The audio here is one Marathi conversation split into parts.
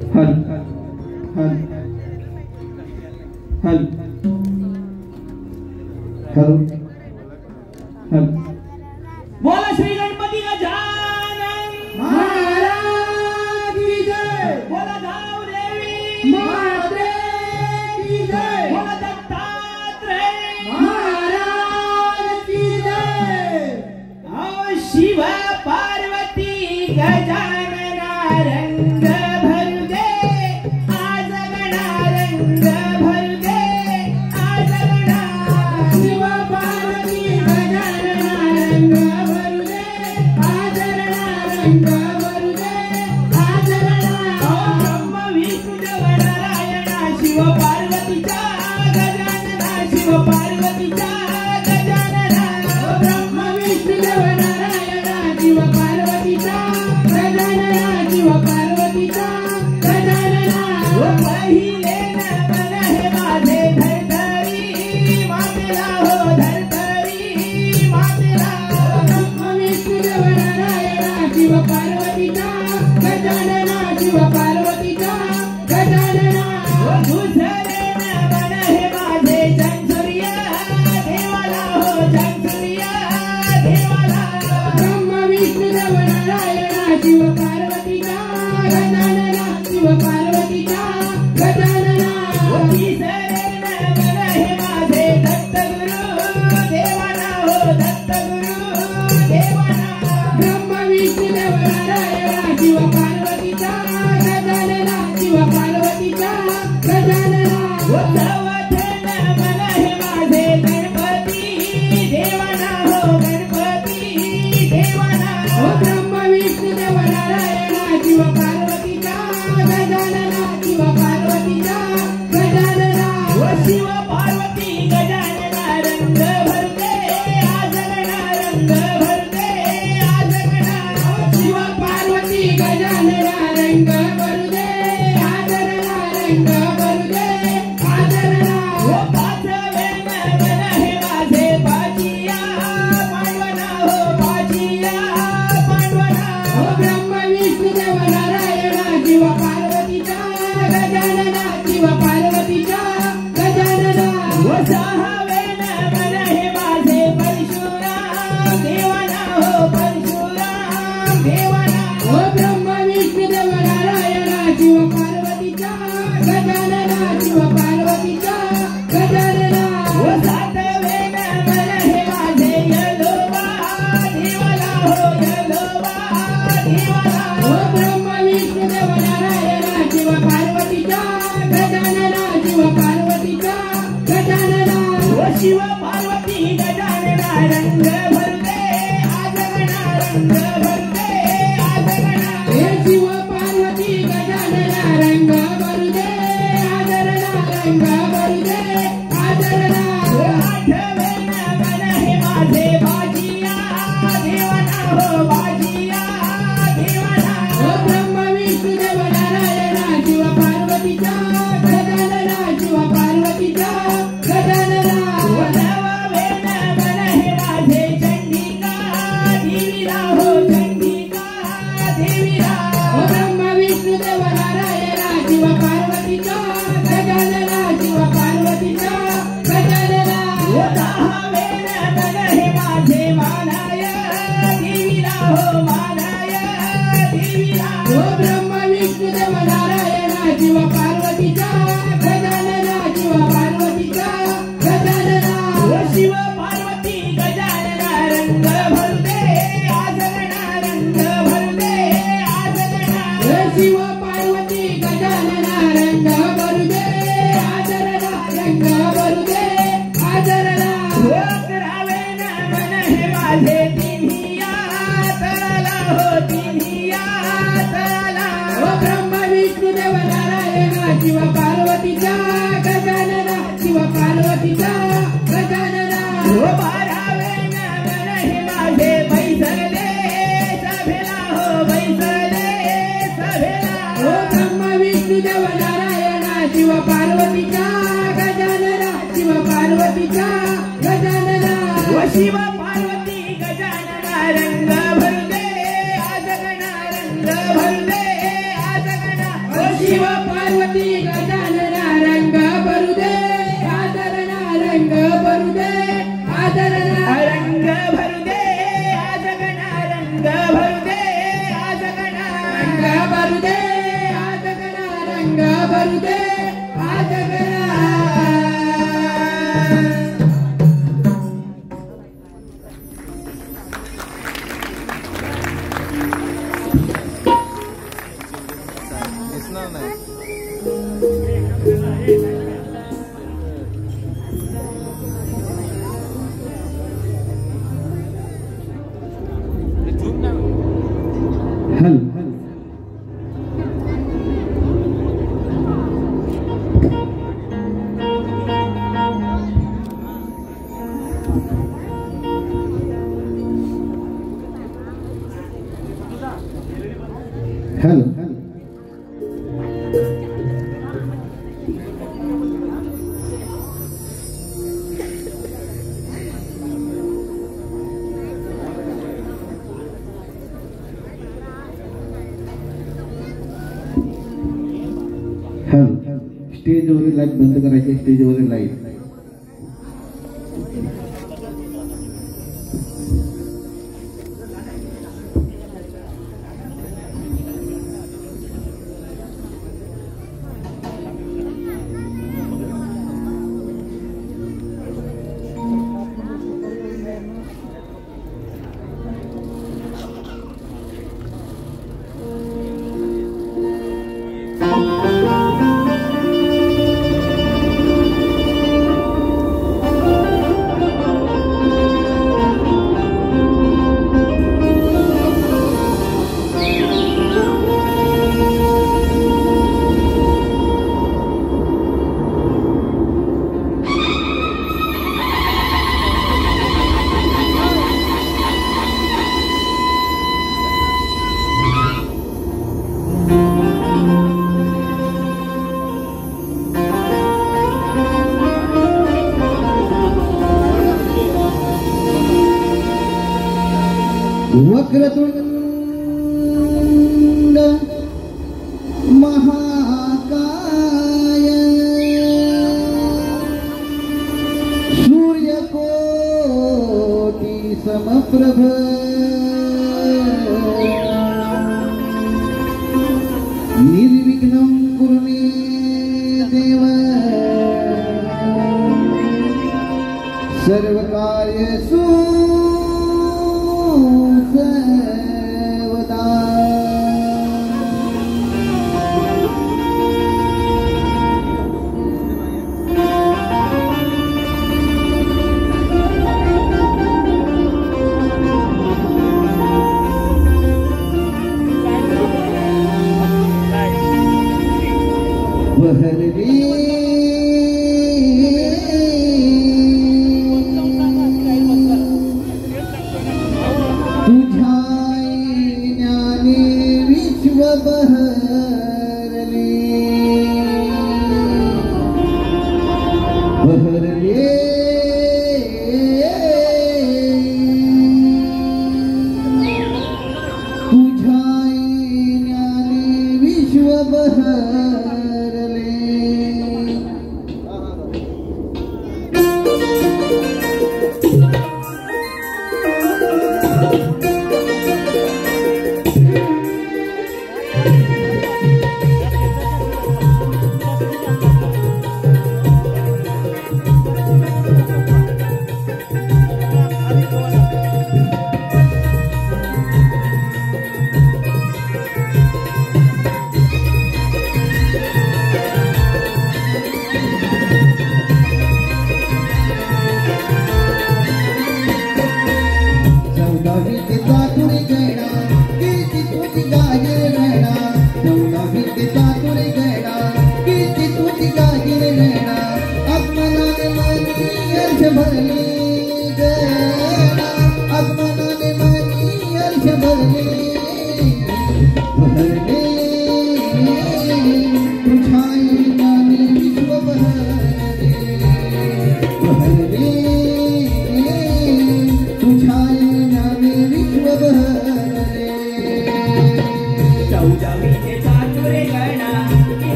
हल हल हल हल हल। बोला श्री गणपती गजानन महाराज की जय। बोला गाव देवी महादेव की जय। बोला दत्तात्रेय महाराज की जय। शिव पार्वती गजानना रंग भर दे आज गणा रंग भर दे आज गणा। शिव पार्वती गजानना रंग भर दे आज गणा रंग भर दे आज गणा। ब्रह्म विष्णू देव नारायणा शिव पार्वतीचा गजानना शिव पार्वतीचा गजानना। ब्रह्म विष्णू देव नारायणा शिव पार्वतीचा गजानना शिव पार्वतीचा गजानना। पहिले नमन हे माझे धरधरी मातेला हो धरधरी मातेला। ब्रह्म विष्णू देव नारायणा शिव पार्वतीचा गजानना शिव पार्वतीचा गजानना। दुसरे नमन हे माझे जगसूर्य देवाला हो जगसूर्य देवाला। ब्रह्म विष्णू देव नारायणा शिव पार्वतीचा गजानना शिव पार्वतीचा गजानना। तिसरे नमन हे माझे दत्तगुरु देवाला हो दत्तगुरु देवाला। ब्रह्म विष्णू देव नारायणा शिव पार्वतीचा गजानना शिव पार्वतीचा गजानना। चौथे नमन हे माझे गणपती देवाला हो गणपती देवाला। ब्रह्म विष्णू देव नारायणा शिव पार्वतीचा गजानना शिव पार्वतीचा गजानना। शिव पार्वती गजानना रंग भरते आज गणा रंग भरते आज गणा। शिव पार्वती गजानना रंग भरू दे आदरणा रंग भरू दे आदरणा। पाचवे नमन हे माझे पाचिया पांडवना हो पाचिया पांडवना। ब्रह्म विष्णू देव नारायणा शिव पार्वतीचा गजानना शिव पार्वतीचा गजानना। सहावे नमन हे माझे परशुराम देवाना हो परशुराम देवाना। ब्रह्म विष्णू देव नारायणा शिव पार्वतीचा गजानना शिव पार्वतीचा गजानना। सातवे नमन हे माझे यलोबा देवाला हो यलोबा देवाला। ब्रह्म विष्णू देव नारायणा शिव पार्वतीचा गजानना शिव पार्वतीचा गजानना। शिव पार्वती गजानना रंग भरते आज गणा रंग भरते आज गणा। शिव पार्वती गजानना रंग भरू दे आदरणा रंग भरू दे आदरणा। आठवे नमन हे माझे बाजिया देवाना हो बाजिया देवाना। ब्रह्म विष्णू देव नारायणा शिव पार्वतीचा गजानना शिव पार्वतीचा गजानना। नववे नमन हे माझे चंडिका देवीला हो चंडिका देवीला। ब्रह्म विष्णू देव नारायणा शिव पार्वतीचा गजानना शिव पार्वतीचा गजानना। दहावे नमन हे माझे मानाय देवीला हो मानाय देवीला। ब्रह्म विष्णू देव नारायणा शिव पार्वतीचा गजानना शिव पार्वतीचा गजानना। शिव पार्वती गजानना रंग भरते आज गणा रंग भरते आज गणा। शिव पार्वती गजानना रंग भरू दे आदरणा रंग भरू दे आदरणा। अकरावे नमन हे माझे तिन्हिया तळाला हो तिन्हिया तळाला। ब्रह्म विष्णू देव नारायणा शिव पार्वतीचा गजानना शिव पार्वतीचा गजानना। बारावे नमन हे माझे बैसले सभेला हो बैसले सभेला। ब्रह्म विष्णू देव नारायणा शिव पार्वतीचा गजानना शिव पार्वतीचा गजानना। शिव पार्वती गजानना रंग भरते आज गणा रंग भरते आज गणा। शिव पार्वती गजानना रंग भरू दे आदरणा रंग भरू दे आदरणा रंग भरू दे आजगणा रंग भरू दे आजगणा रंग भरू दे आजगणा रंग भरू दे आजगणा स्टेजवरील लाईट बंद करायची. स्टेजवरील लाईट वक्रतुंड महाकाय सूर्यकोटि समप्रभ निर्विघ्नं कुरु मे देव सर्वकार्येषु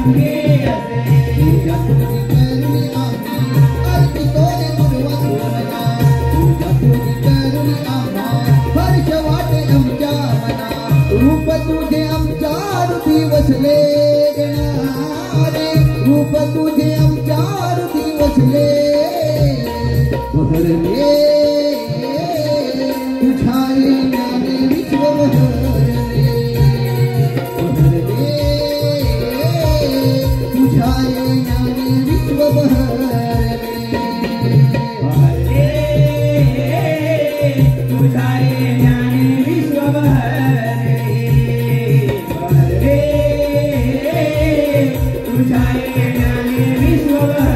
सांगे असे तुझ्या तुझी करुणी आम्ही अर्पितोय गुरुवंदना तुझ्या तुझी करुणी आम्हा हर्ष वाटे आमच्या मना रूप तुझे आमच्या हृदय वसले गणारे रूप तुझे आमच्या हृदय वसले बहरले तुझ्या येण्याने विश्व बहरले बहरले तुझ्या येण्याने विश्व बहरले बहरले तुझ्या येण्याने विश्व बहरले बहरले तुझ्या येण्याने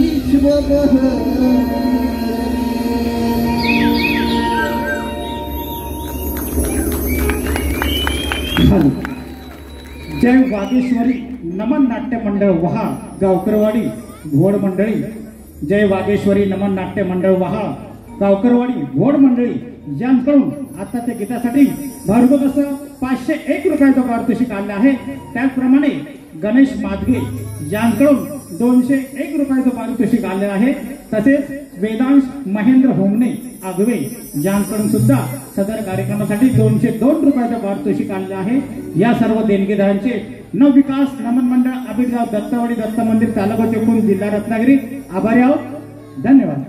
विश्व बहरले जय वागेश्वरी नमन नाट्य मंडळ वहा गावकरवाडी घोड मंडळी जय वागेश्वरी नमन नाट्य मंडळ वहा गावकरवाडी घोड मंडळी यांकडून आता त्या गीतासाठी भरघोस असं 501 रुपयाचं पारितोषिक आले आहे. त्याचप्रमाणे गणेश मादगे यांकडून 201 रुपयाचं पारितोषिक आले आहे. तसेच वेदांश महेंद्र होमणे आगवे यांकडून सुद्धा सदर कार्यक्रमासाठी 202 रुपयाचं पारितोषिक आले आहे. या सर्व देणगीदारांचे नवविकास नमन मंडळ आबिरगाव दत्तवाडी दत्त मंदिर तालुका चिपळूण जिल्हा रत्नागिरी आभारी आहोत. धन्यवाद.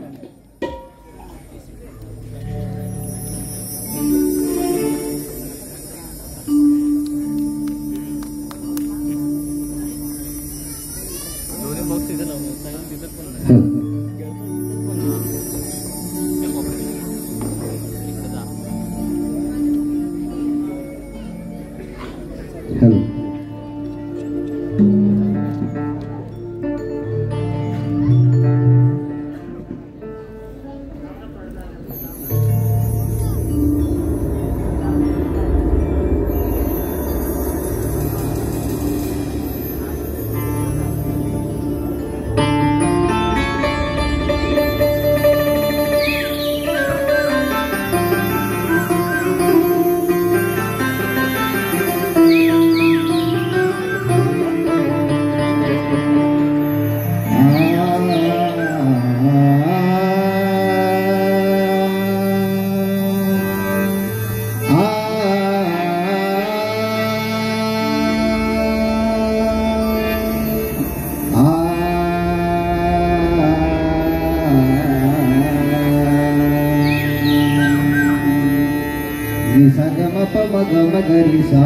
गम गरी सा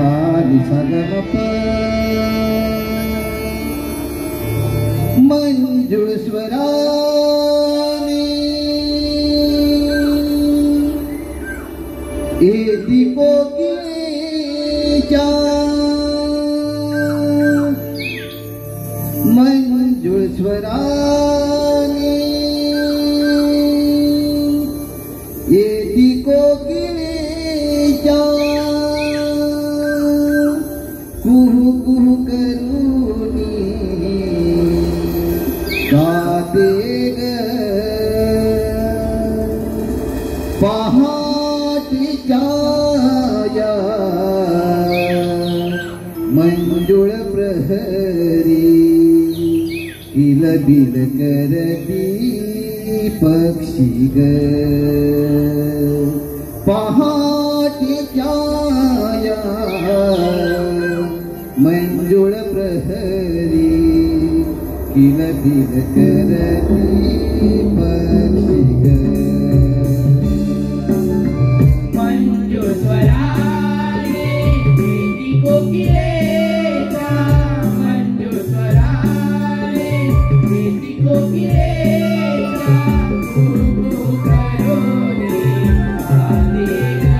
नि सा गम प मंजुळ स्वराने एती कोकिळेच्या मंजुळ स्वराने एती कोकिळेच्या कुहू कुहू करूनी गाते ग पहाटेच्या या मंजुळ प्रहरी किलबिल करती पक्षी ग पहाटेच्या या मंजुळ प्रहरी किलबिल करती पक्षी ग मंजुळ स्वराने एती कोकिळेच्या मंजुळ स्वराने एती कोकिळेच्या कुहू करूनी गाते ग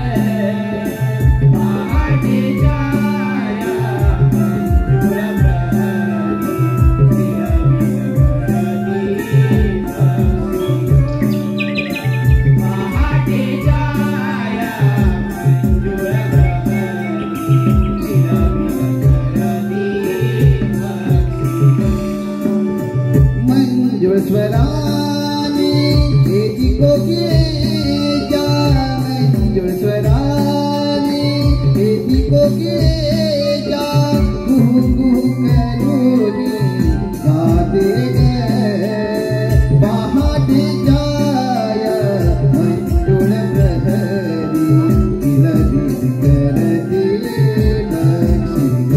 पहाटेच्या या मंजुळ प्रहरी मंजुळ स्वराने एती कोकिळेच्या मंजुळ स्वराने एती कोकिळेच्या कुहू कुहू करूनी गाते ग पहाटेच्या या मंजुळ प्रहरी किलबिल करती पक्षी ग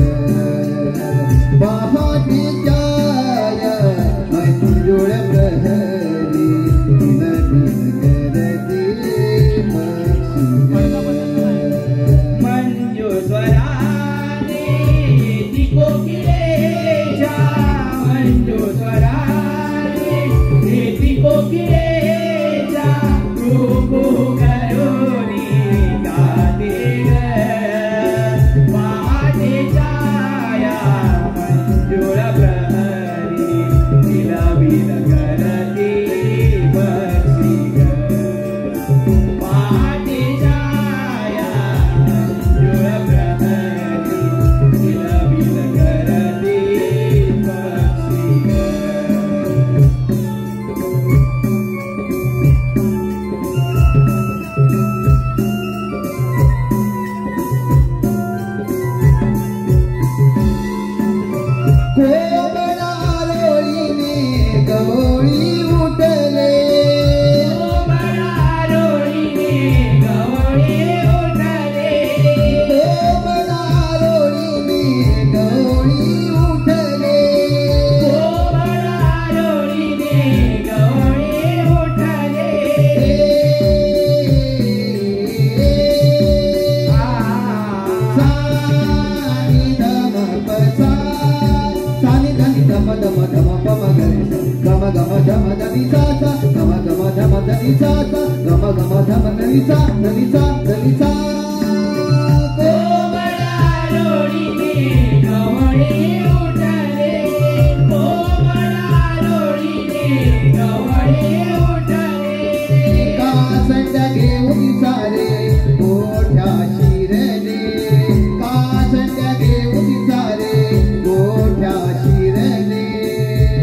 पहाटेच्या या मंजुळ प्रहरी किलबिल करती पक्षी ग मंजुळ स्वराने एती कोकिळेच्या मंजुळ स्वराने एती कोकिळेच्या कुहू कुहू करूनी गाते ग पहाटेच्या या मंजुळ प्रहरी किलबिल करती पक्षी ग पहाटेच्या या मंजुळ प्रहरी किलबिल करती पक्षी ग कोमला रोळीने गवळी उठले रोळीने गवळे उठले कोमला रोळीने गवळी उठले रोळीने गवळे उठले सानी धम पसा सानी धनी धम धम धम पम गरे गम गम धम धनी सा सा गम गम धम धनी सा सा गम गम धम धनी सा धनी सा धनी सा रोळीने गवळे उठले रोळीने गवळे उठले कासंड घेऊन सारे मोठ्या शिरले कासंड घेऊन सारे मोठ्या शिरले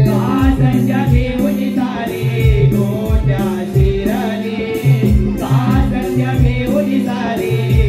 कासंजा घेऊन सारे गोट्या शिरले कासंजा घेऊन सारे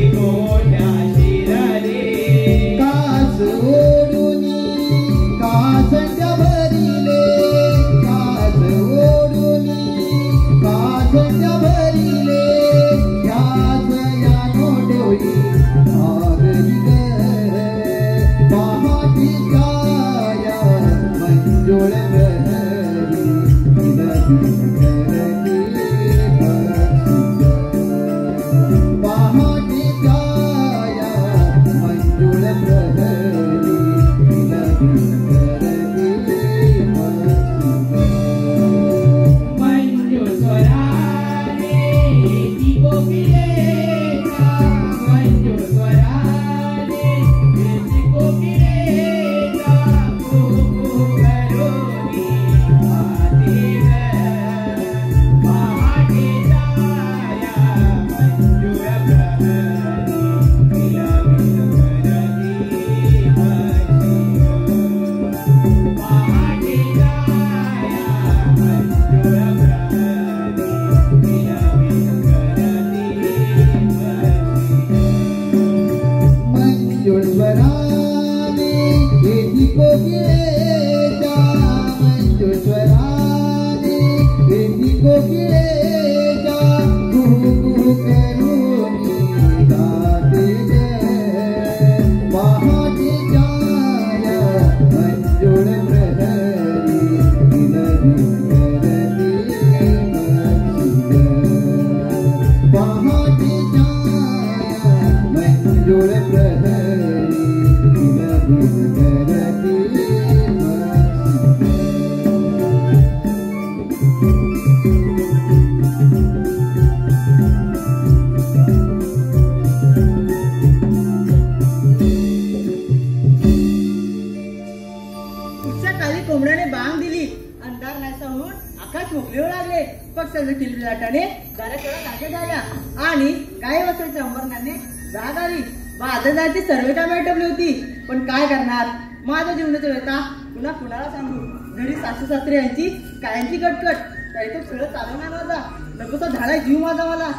बाजाराची सर्व कामे आटपली होती. पण काय करणार, माझ्या जीवनाचा व्यथा पुन्हा कुणाला सांगू. घरी सासू सासरे यांची कायांची कटकट, काही तो सगळं चालवणार माझा. नकोसा झालाय जीव माझा मला.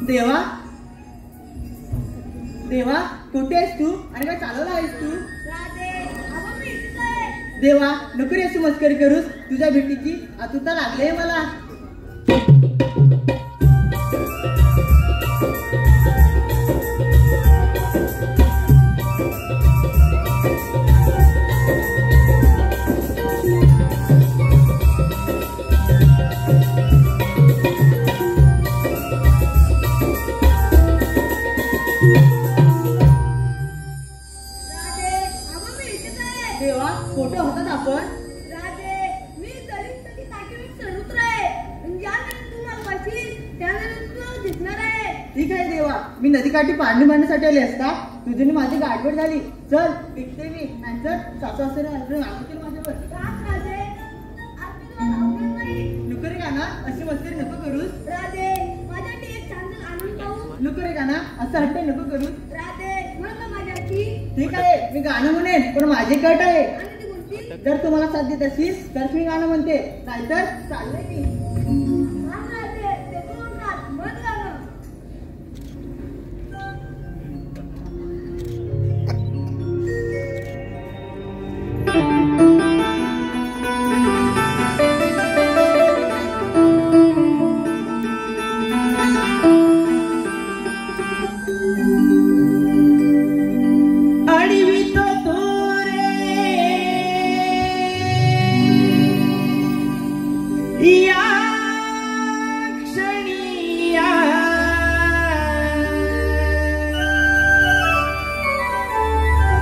देवा देवा कुठे आहेस तू आणि काय चालवला आहेस तू? देवा नको रे अशी मस्करी करूस. तुझ्या भेटीची आतुरता लागली आहे मला. देवा फोटो होतात आपण. ठीक आहे देवा, मी नदीकाठी पाणी मांडण्यासाठी आले असता तुझी माझी गाठभेट झाली. चल टिकते मी, नाहीतर सासू सासरे माझ्यावर. नको रे गाना अशी मस्करी नको करूस. नको रे गाना असं हट्ट नको करूस. ठीक आहे मी गाणं म्हणेन, पण माझी कट आहे. जर तुम्हाला साथ देत असेल तर मी गाणं म्हणते, नाहीतर चाललंय मी.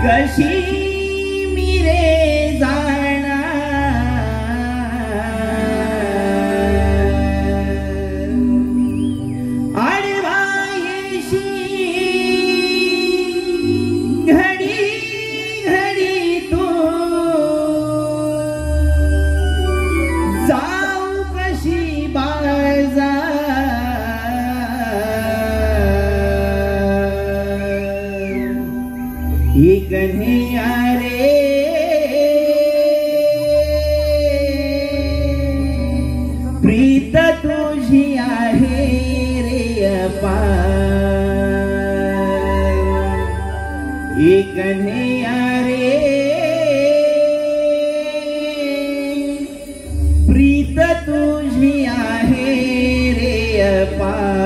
कशी मी रे जाणार आडवायशी घडी घडी तू जाऊ कशी बाळजा कन्हैया रे प्रीत तुझी आहे रे अपार. कन्हैया रे प्रीत तुझी आहे रे अपार.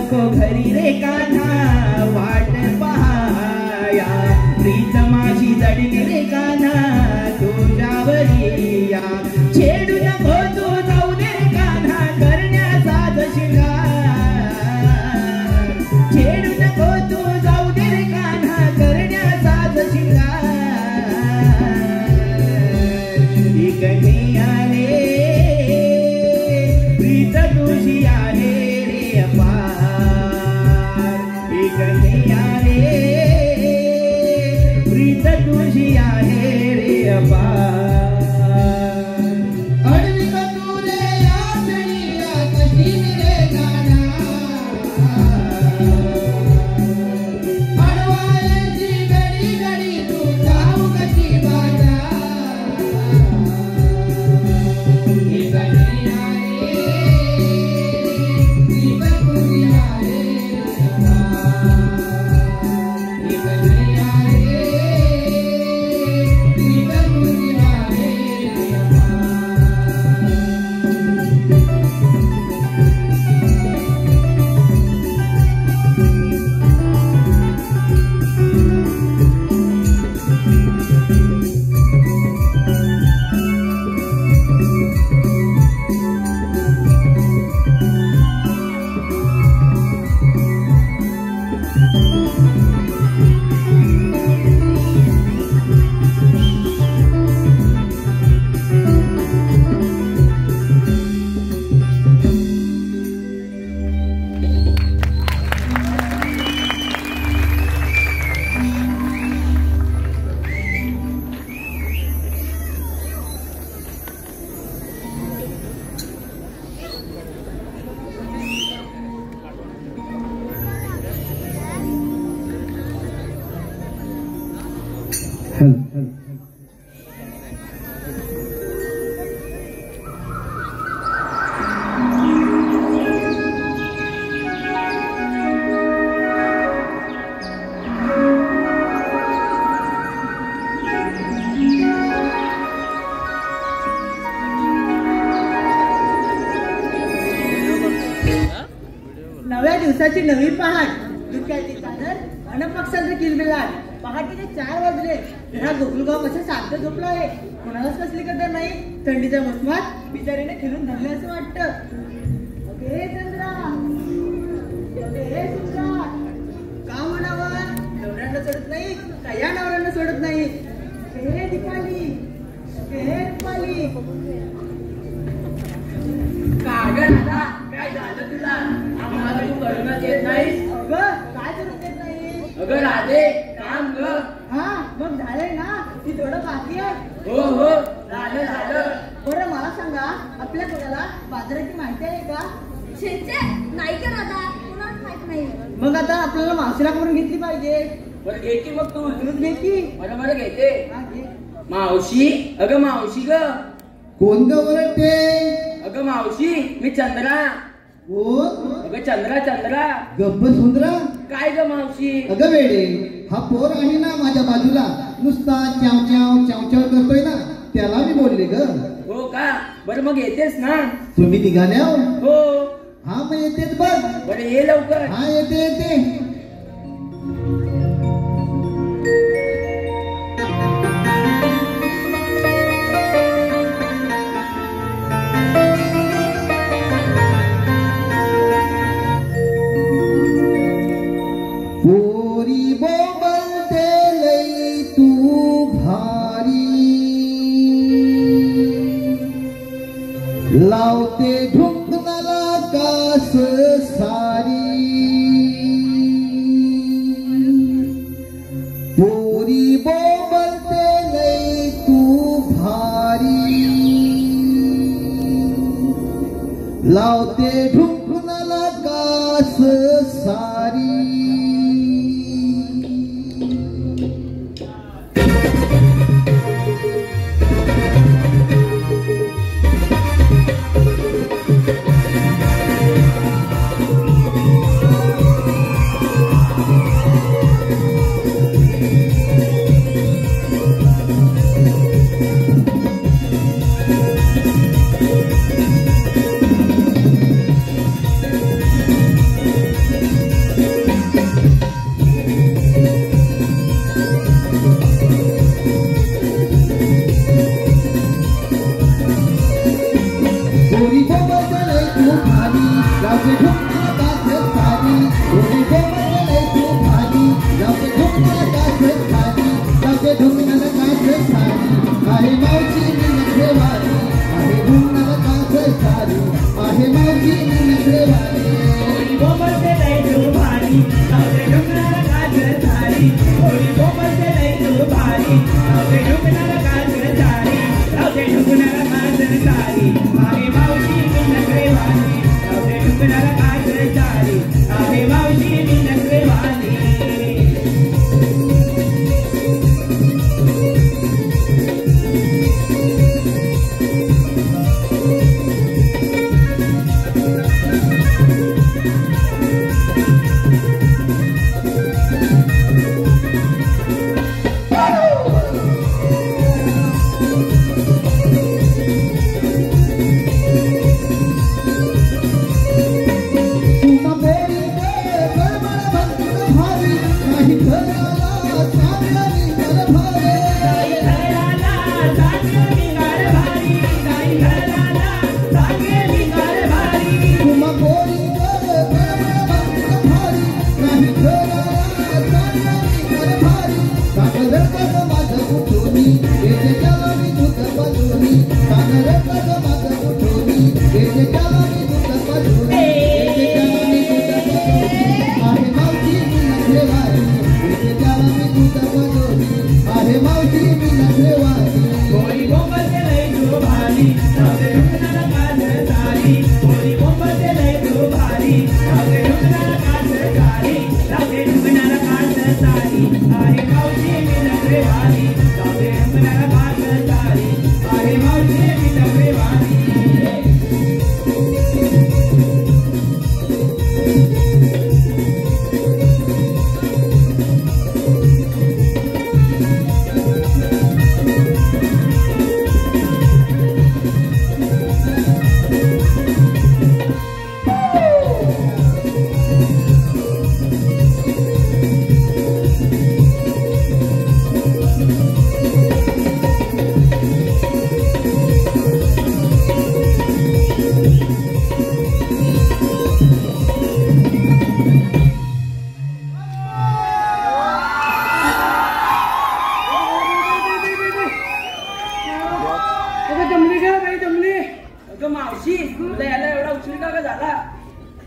नको घरी रे कान्हा वाट पहाया प्रीत माझी जडली रे कान्हा तुझ्यावरी या छेडू नको तू जाऊ दे कान्हा करण्याचा शिंगार छेडू नको तू जाऊ दे रे कान्हा करण्याचा शिंगार आले प्रीत तुझी आहे रे अपार आले प्रीत तुझी आहे रे अपार नव्या दिवसाची नवी पहाट दुःखाची चादर अनपक्षांचा किलबिलाट पहाटेचे 4 वाजले हा गोकुलगाव कसं शांत झोपला आहे कोणालाच कसली कदर नाही थंडीच्या मोसमात बिचारीने खेळून धरले असं वाटतं अगे चंद्रा अगे सुंदरा का म्हणावं नवऱ्यांना सोडत नाही का या नवऱ्यांना सोडत नाही हे दीपाली हे दीपाली कागद दादा काय झालं तुला आम्हाला तू करूनच येत नाहीस अगं काय करून देत नाही अगं राधे काम ग हा मग झालंय ना ती थोडं बाकी आहे हो हो झालं बरं मला सांगा आपल्या कोणाला बाजाराची माहिती आहे का नाही का दादा कुणाला माहित नाही मग आता आपल्याला मावशीला करून घेतली पाहिजे बरं घे की मग तू दूध घे की बरं घेते हा, घे. मावशी अगं मावशी ग कोण ग ओरडते अगं मावशी मी चंद्रा कोण अगं चंद्रा गप्प सुंदरा काय ग मावशी अगं वेडे हा पोर आहे ना माझ्या बाजूला नुसता चाव चाव चाव चाव करतोय ना त्याला मी बोलले ग हो का बरं मग येतेस ना तुम्ही निघाल्या हो हा मग येतेच बघ बरं ये लवकर हा येते पोरी बोलते लई तू भारी लावते ढुंकणाला कास सारी पोरी बोलते लई तू भारी लावते ढुंकणाला कास सारी सारी आहे मावशी मी नखरेवाली आहे नरकाच सारी आहे मावशी मी नखरेवाली गोबरचे लय तू भारी नवरे डुकणार काज सारी होळी गोबरचे लय तू भारी नवरे डुकणार काज सारी नवरे डुकणार काज सारी आहे मावशी मी नखरेवाली नवरे डुकणार काज सारी आहे मावशी मी नखरेवाली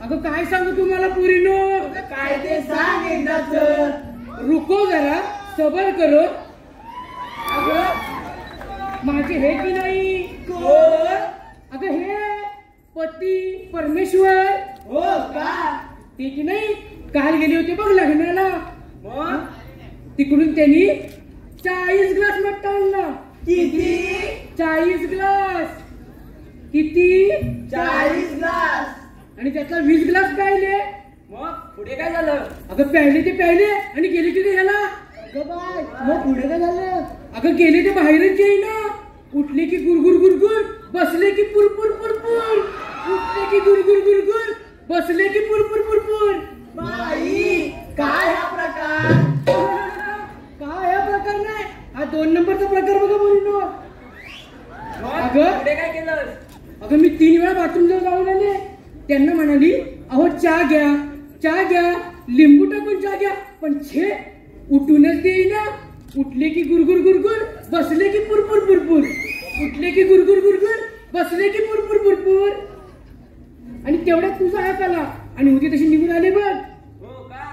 अगं काय सांगू तुम्हाला पुरीनो काय ते सांग एकदाच रुको जरा सबर करो अगं माझे हे की नाही कोण अगं हे पती परमेश्वर हो का ते की नाही काल गेले होते बघ लग्नाला मग तिकडून त्यांनी 40 ग्लास मट्टा आणला किती 40 ग्लास किती 40 ग्लास आणि त्यातला 20 ग्लास प्यायले मग पुढे काय झालं अगं प्यायले ते प्यायले आणि गेले की ह्याला अगं बाय मग पुढे काय झालं अगं गेले ते बाहेरच येईना उठले की गुरगुर गुरगुर बसले की पुरपुर पुरपुर उठले की गुरगुर गुरगुर बसले की पुरपुर पुरपुर बाई काय हा प्रकार काय हा प्रकार नाही हा 2 नंबरचा प्रकार बघा बोललो अगं पुढे काय केलं अगं मी 3 वेळा बाथरूमला जाऊन आले त्यांना म्हणाली अहो चहा घ्या लिंबू टाकून चहा घ्या पण छे उठूनच देईना उठले की गुरगुर गुरगुर बसले की पुरपुर पुरपुर उठले की गुरगुर गुरगुर बसले की पुरपुर पुरपुर आणि तेवढ्यात तुझा हात आला आणि उद्या तशी निघून आले बघ हो का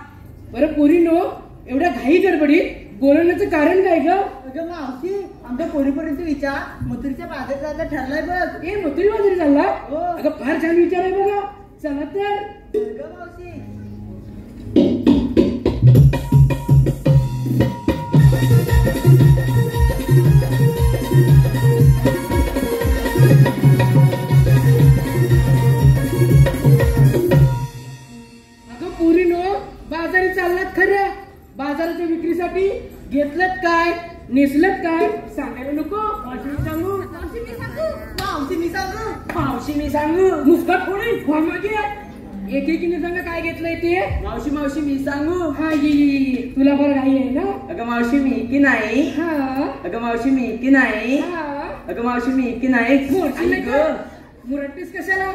बरं पोरीनो एवढ्या घाई गडबडीत बोलवण्याचं कारण काय ग अगं मावशी आमच्या पोरीपर्यंत विचार मथुरीच्या बाजारात जायला ठरलाय बघ ए मथुरी बाजारी चालला हो. अगं फार छान विचार आहे बघा चला तर अगं मावशी अगं पोरीनो बाजारी चाललात खरं बाजाराच्या विक्रीसाठी घेतलं काय नेसलं काय सांगायला नको मावशी सांगू मावशी मी सांगू मावशी मी सांगू मावशी मी सांगू मुस्काट फोडून मागे एकेकीने सांगा काय घेतलंय ते मावशी मावशी मी सांगू हा ये तुला बरं घाई आहे ना अगं मावशी मी की नाही हा अगं मावशी मी की नाही हा अगं मावशी मी की नाही मोरची आई गं. मुरट्टीस कशाला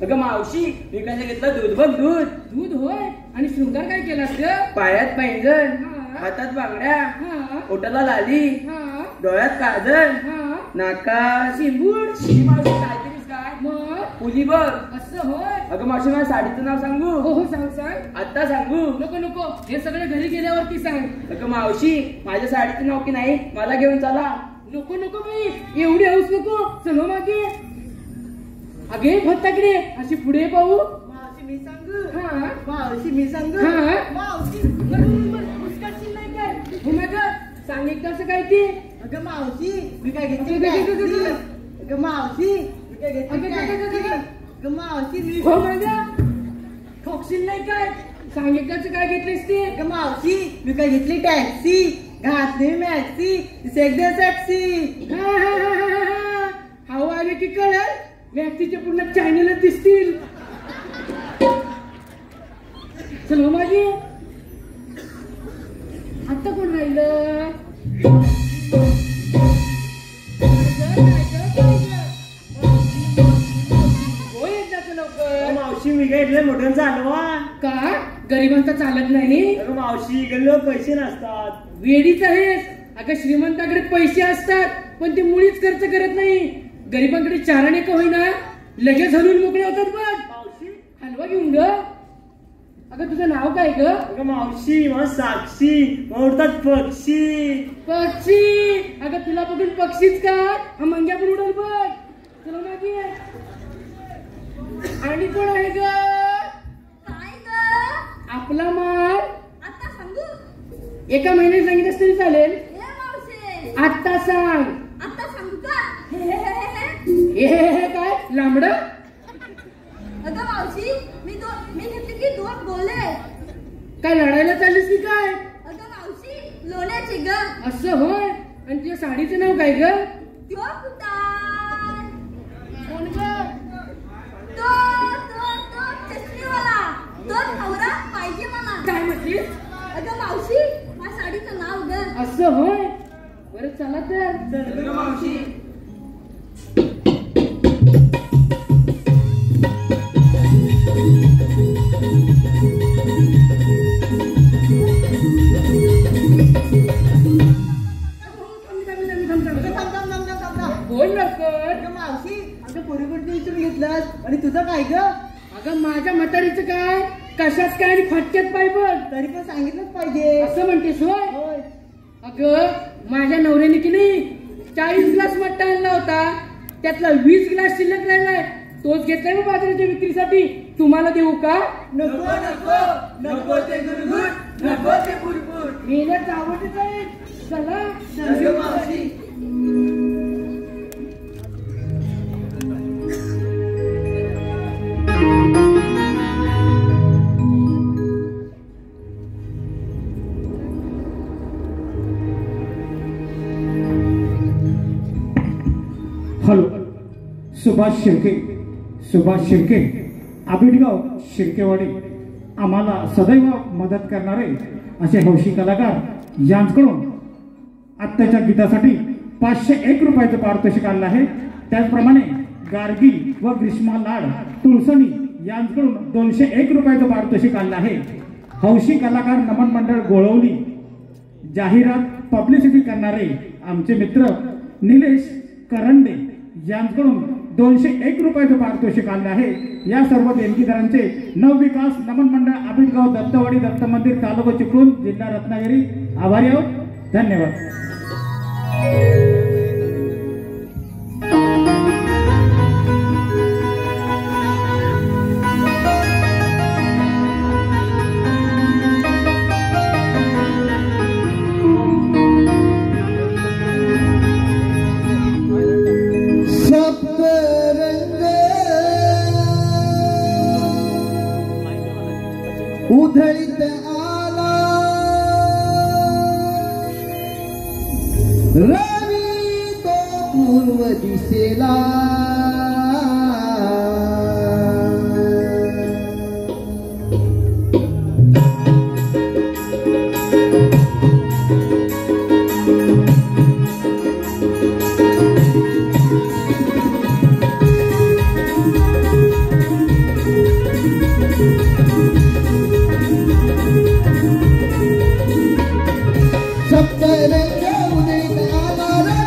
अगं मावशी मी काय घेतलं दूध बघ दूध दूध होय आणि शृंगार काय केलास ग पायात पैंजण हा. हातात बांगड्या हा ओटाला लाली हा डोळ्यात काजळ, हा नाकात शिंबूड ही मावशी काहीतरीच काय मग फुली बघ. असं होय. अगं मावशी माझ्या साडीचं नाव सांगू? हो हो सांग सांग. आता सांगू? नको नको हे सगळं घरी गेल्यावरती सांग. अगं मावशी माझ्या साडीचं नाव की नाही, मला घेऊन चला. नको नको बाई एवढी हौस नको. चलो मागे. अगे फत्ताकडे अशी पुढे पाहू. मावशी मी सांगू. हा मावशी मी सांगू. हा. मावशी पुस्तकाची नाही काय. हो मग सांग एकदा असं काय ते. अगं मावशी मी काय घेतली अगं, अगं, अगं, टॅक्सी. अगं. अगं मावशी मी काय घेतली अगं, अगं, अगं, टॅक्सी. अगं. अगं मावशी मी हो माझ्या ठोकशील नाही काय. सांग एकदाच काय घेतलीस ते. अगं मावशी मी काय घेतली टॅक्सी. घातली मॅक्सी सेक्सी सेक्सी. हवा आले की कळल. व्यक्तीचे पूर्ण चॅनलच दिसतील. चल हो माझी. आता कोण राहिलं. हो एकदाच लवकर. मावशी मी काय मोठं झालो का गरिबांचा चालत नाही. अगं मावशी गल्लो पैसे नसतात. वेडीच आहेस. अगं श्रीमंताकडे पैसे असतात पण ते मुळीच खर्च करत नाही. गरिबांकडे चाराने का होईना लगेच हलून मोकळे होतात बघ. मावशी हलवा घेऊन ग. अगं तुझं नाव काय ग. अगं मावशी मग साक्षी ओढतात पक्षी. पक्षी. अगं तुला बघून पक्षीच का हा मंग्या पण उडल बघ. चला मागे. आणि कोण आहे ग. काय ग. आपला माल. आता सांगू. एका महिन्यात सांगितलं तरी चालेल. हे मावशे आता सांग. आता सांगू का. हे काय लांबड. अगं मावशी मी घेतली की 2 गोले. काय लढायला चाललीस की काय. अगं मावशी लोण्याचे ग. असं होय. आणि तुझ्या साडीचं नाव काय ग. त्यो कुठाय. कोण ग. तो चष्मीवाला. तो नवरा पाहिजे मला. काय म्हटलीस. अगं मावशी माझ्या साडीचं नाव ग. असं होय. बरं चला तर. अगं मावशी बोल लवकर. अगं मावशी आमच्या पोरीकडे विचारून घेतलं आणि तुझं काय ग. अगं माझ्या म्हातारीचं काय कशात काय आणि फटक्यात पाय बघ. तरी पण सांगितलंच पाहिजे. असं म्हणतेस होय. होय. अगं माझ्या नवऱ्याने की नाही 40 ग्लास मट्टा आणला होता. त्यातला 20 ग्लास शिल्लक राहिलाय. तोच घेतलाय ना बाजाराच्या विक्रीसाठी. तुम्हाला देऊ का. नको नको नको ते गुरगुट नको ते बुरबुट. मेहनत आवडत आहे. चला. अगं मावशी हॅलो. सुभाष शिर्के आबिटगाव शिर्केवाडी. आम्हाला सदैव मदत करणारे असे हौशी कलाकार यांच्याकडून आत्ताच्या गीतासाठी 501 रुपयाचं पारितोषिक आणलं आहे. त्याचप्रमाणे गार्गी व ग्रीष्मा लाड तुळसणी यांच्याकडून 201 रुपयाचं पारितोषिक आणलं आहे. हौशी कलाकार नमन मंडळ गोळवली जाहिरात पब्लिसिटी करणारे आमचे मित्र निलेश करंडे यांच्याकडून 201 रुपयाचं पारितोषिक आणलं आहे. या सर्व देणगीदारांचे नवविकास नमन मंडळ आबिटगाव दत्तवाडी दत्त मंदिर तालुका चिपळूण जिल्हा रत्नागिरी आभारी आहोत. धन्यवाद. उधळीत आला रवी तो पूर्व दिसेला. सप्तरंग उदयित आला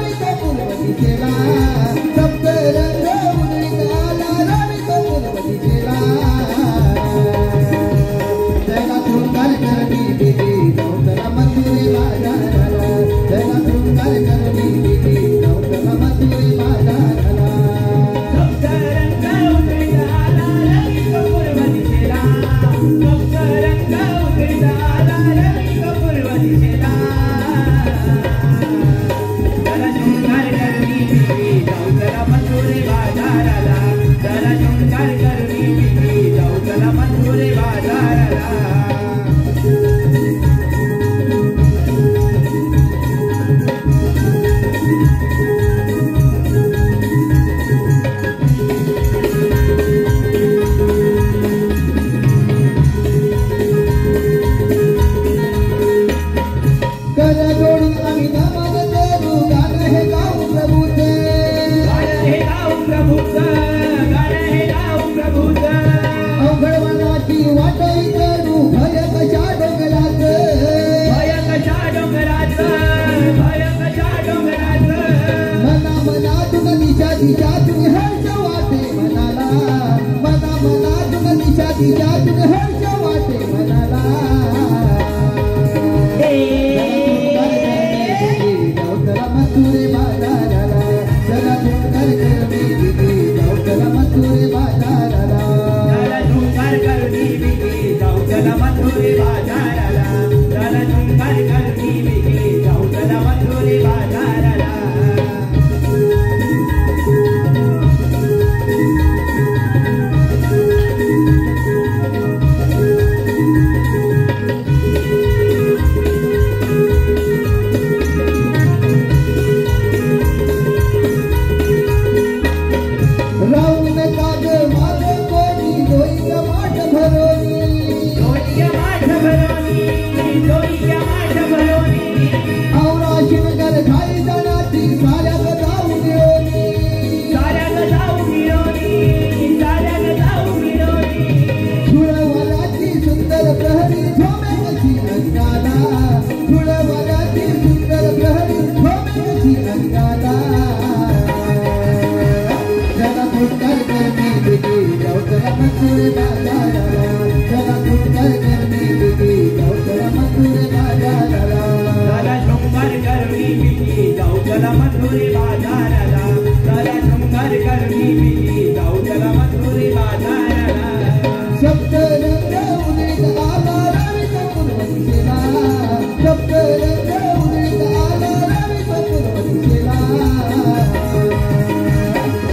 प्रभूच गाणं हे गाऊ प्रभूच अवघड वनाची वाटई करू भय कशा डोंगरात भय कशा डोंगरात भय कशा डोंगरात मना मनातून दिशा दिशातून हर्ष वाटे मनाला मना मनातून दिशा दिशातून हर्ष वाटे मनाला गावतला मथुरे बाजाराला चला धुंगार करणे दिदी गावतला मथुरे बाजाराला चला धुंगार करणी बिगी गावतला मथुरे बाजाराला चला धुंगार करणी बिगी गावतला मथुरे बाजाराला राहून काग माग कोणी दोईच्या माठ भरोनी दोईच्या माठ भरोनी दोईच्या माठ भरोनी आवरा शिवकर खाई जाणाची साऱ्या जाऊ मिळवणी साऱ्या जाऊ मिळवणी साऱ्या जाऊ मिळवणी धुळवाल्याची सुंदर प्रहरी झोमे कशी अंगाला धुळवाल्याची सुंदर प्रहरी झोमे कशी अंगाला जगा फुटकर करणे बिगी गावतला मथुरे बाजाराला जगा फुटकर करणे बिगी गावतला मथुरे बाजाराला चला शृंगार करणी बिगी गावतला मथुरे बाजाराला चला शृंगार करणी बिगी गावतला मथुरे बाजाराला सप्तरंग उदित आला रवित पूर्वदिशेला सप्तरंग उदित आला रवित पूर्वदिशेला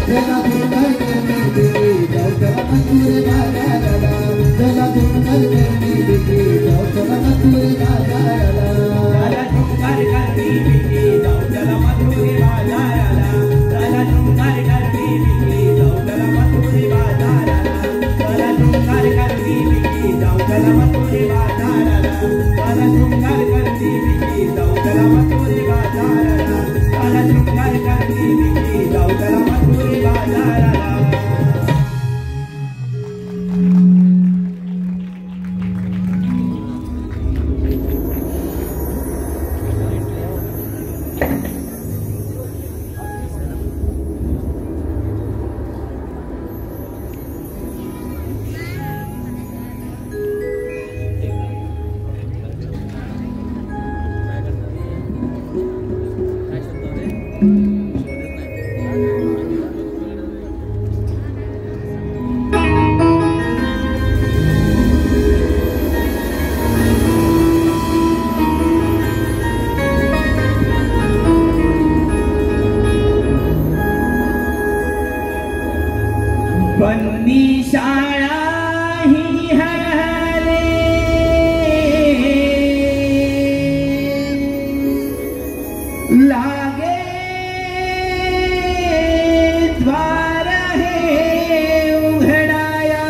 जगा धुंगार करणे बिगी गावतला मथुरे बाजाराला जगा धुंगार करणे बिगी गावतला मथुरे बाजाराला चला शृंगार करणी बिगी गावतला मथुरे बाजाराला चला शृंगार करणी बिगी गावतला मथुरे बाजाराला चला शृंगार करणी बिगी गावतला मथुरे बाजाराला चला शृंगार करणी बिगी गावतला मथुरे बाजाराला चला शृंगार करणी बिगी गावतला मथुरे बाजाराला बंदी शाळा ही हरहरे लागे द्वार हे उघडाया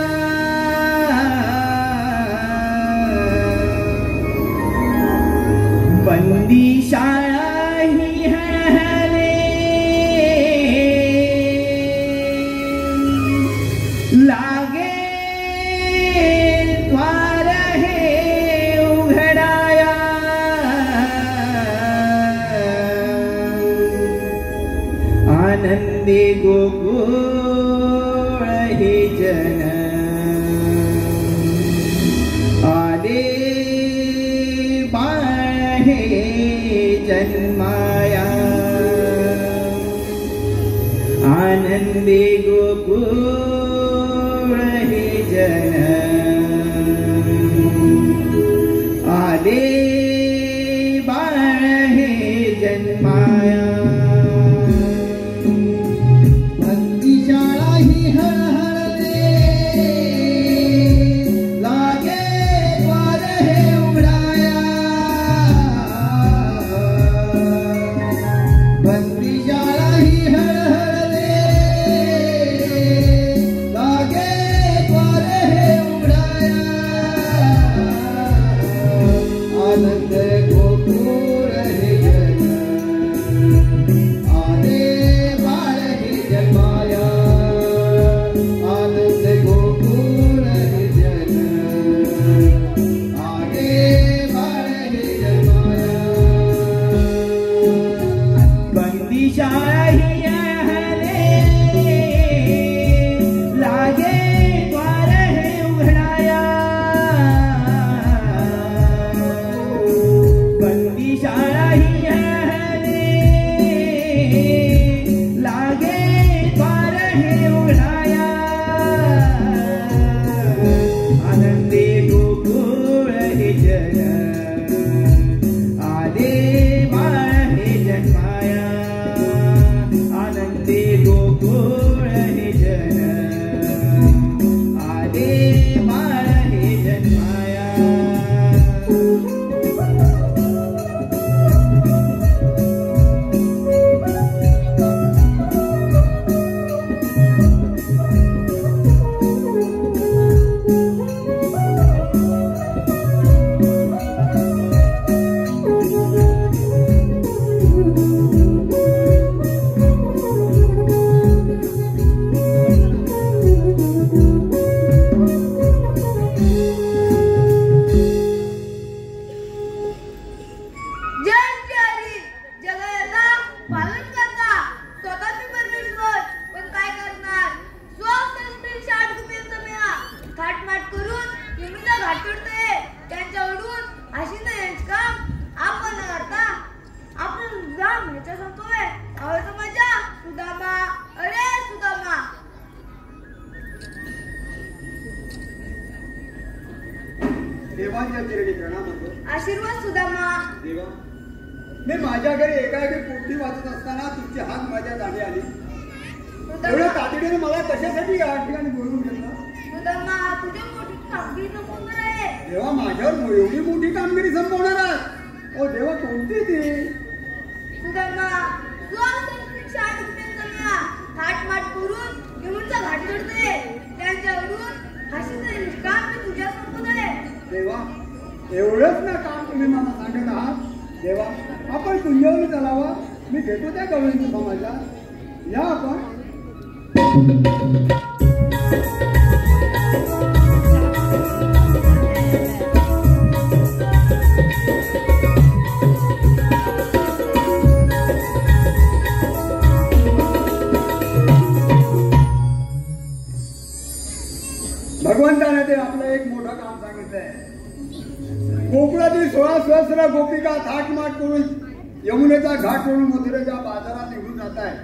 बंदी शाळा ही हरहरे लागे द्वार हे उघडाया आनंदी गोकुळ हे जन आले बाळ हे जन्माया आनंदी गोकुळ हे जन आले बाळ हे जन्माया बंदी शाळा ही हळहळले लागे द्वार हे उघडाया बंदी शाळा ही हळहळले लागे द्वार हे उघडाया आनंद गोकुळ हे जन आले बाळ हे जन्माया देवांच्या चरणी प्रणाम होतो. आशीर्वाद सुदामा. देवा, मी माझ्या घरी एकाएकी पोथी वाचत असताना तुमची हाक माझ्या दाढी आली. एवढ्या तातडीने मला कशासाठी या ठिकाणी बोलवून घेतला? सुदामा, तुझी मोठी कामगिरी संपवणार आहे. देवा, माझ्यावर एवढी मोठी कामगिरी संपवणार आहात? ओ देवा, कोणती ती? सुदामा, थाटमाट करून निवडचा घाट चढते, त्यांच्यावरून हसीचे निष्काम मी तुझ्या संपत आहे. देवा, एवढंच ना काम तुम्ही मला सांगत आहात? देवा, आपण तुझ्यावर चालावा. मी घेतो त्या गवळींच्या समाजात. या आपण. भगवंताने ते आपलं एक मोठं काम सांगितलंय. कोकणातील 16 सहस्र गोपिका थाटमाट करून यमुनेचा घाट करून मथुरेच्या बाजारात निघून जात आहे.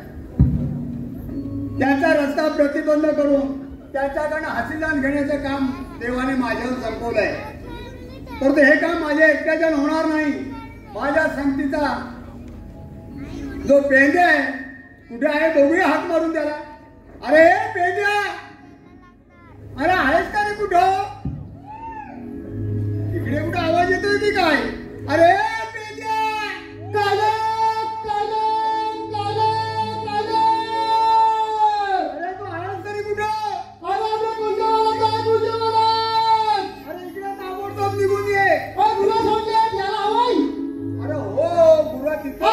त्यांचा रस्ता प्रतिबंध करून त्याच्याकडनं हातीदान घेण्याचं काम देवाने माझ्यावर संपवलंय. परंतु हे काम माझ्या एकट्याच्यानं होणार नाही. माझ्या संगतीचा जो पेंडे आहे कुठे आहे? बघूया हात मारून त्याला. अरे पेंड्या, अरे आहेस का रे? कुठं इकडे कुठं आवाज येतोय की काय? अरे पेंड्या, काला काला काला काला. अरे तू आहेस तरी कुठं? अरे इकडे ताबडतोब निघून ये. अरे हो गुरुवा तिथं.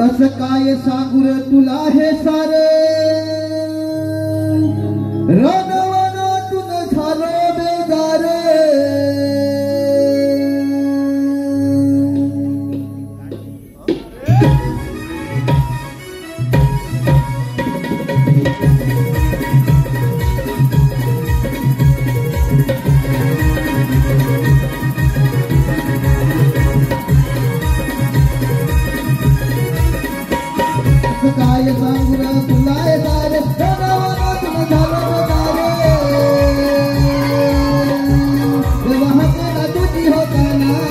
असं काय सांगू रे तुला हे सार, रणवनातून झालो बेजार. काय सांगू रे तुला हे सार, रणवनातून झालो बेजार. देवा केला तुझी होताना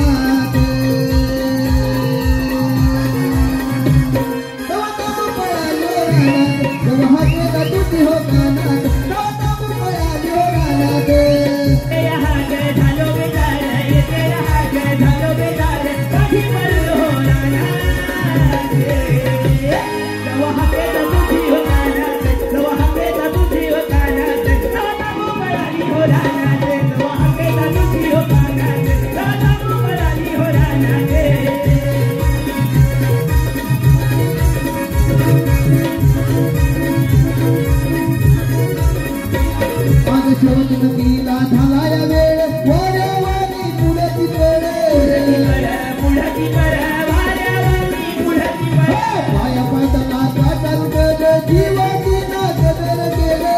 शोधून तिला झाला या वेळ वाऱ्यावानी पुढची वेळ पाया पायताना काटात गेले जीवाची ना कदर केले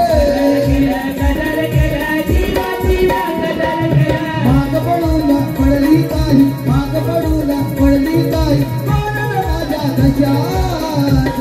माग पडूला पडली काही माग पडूला पडली काही कारण माझ्या दशात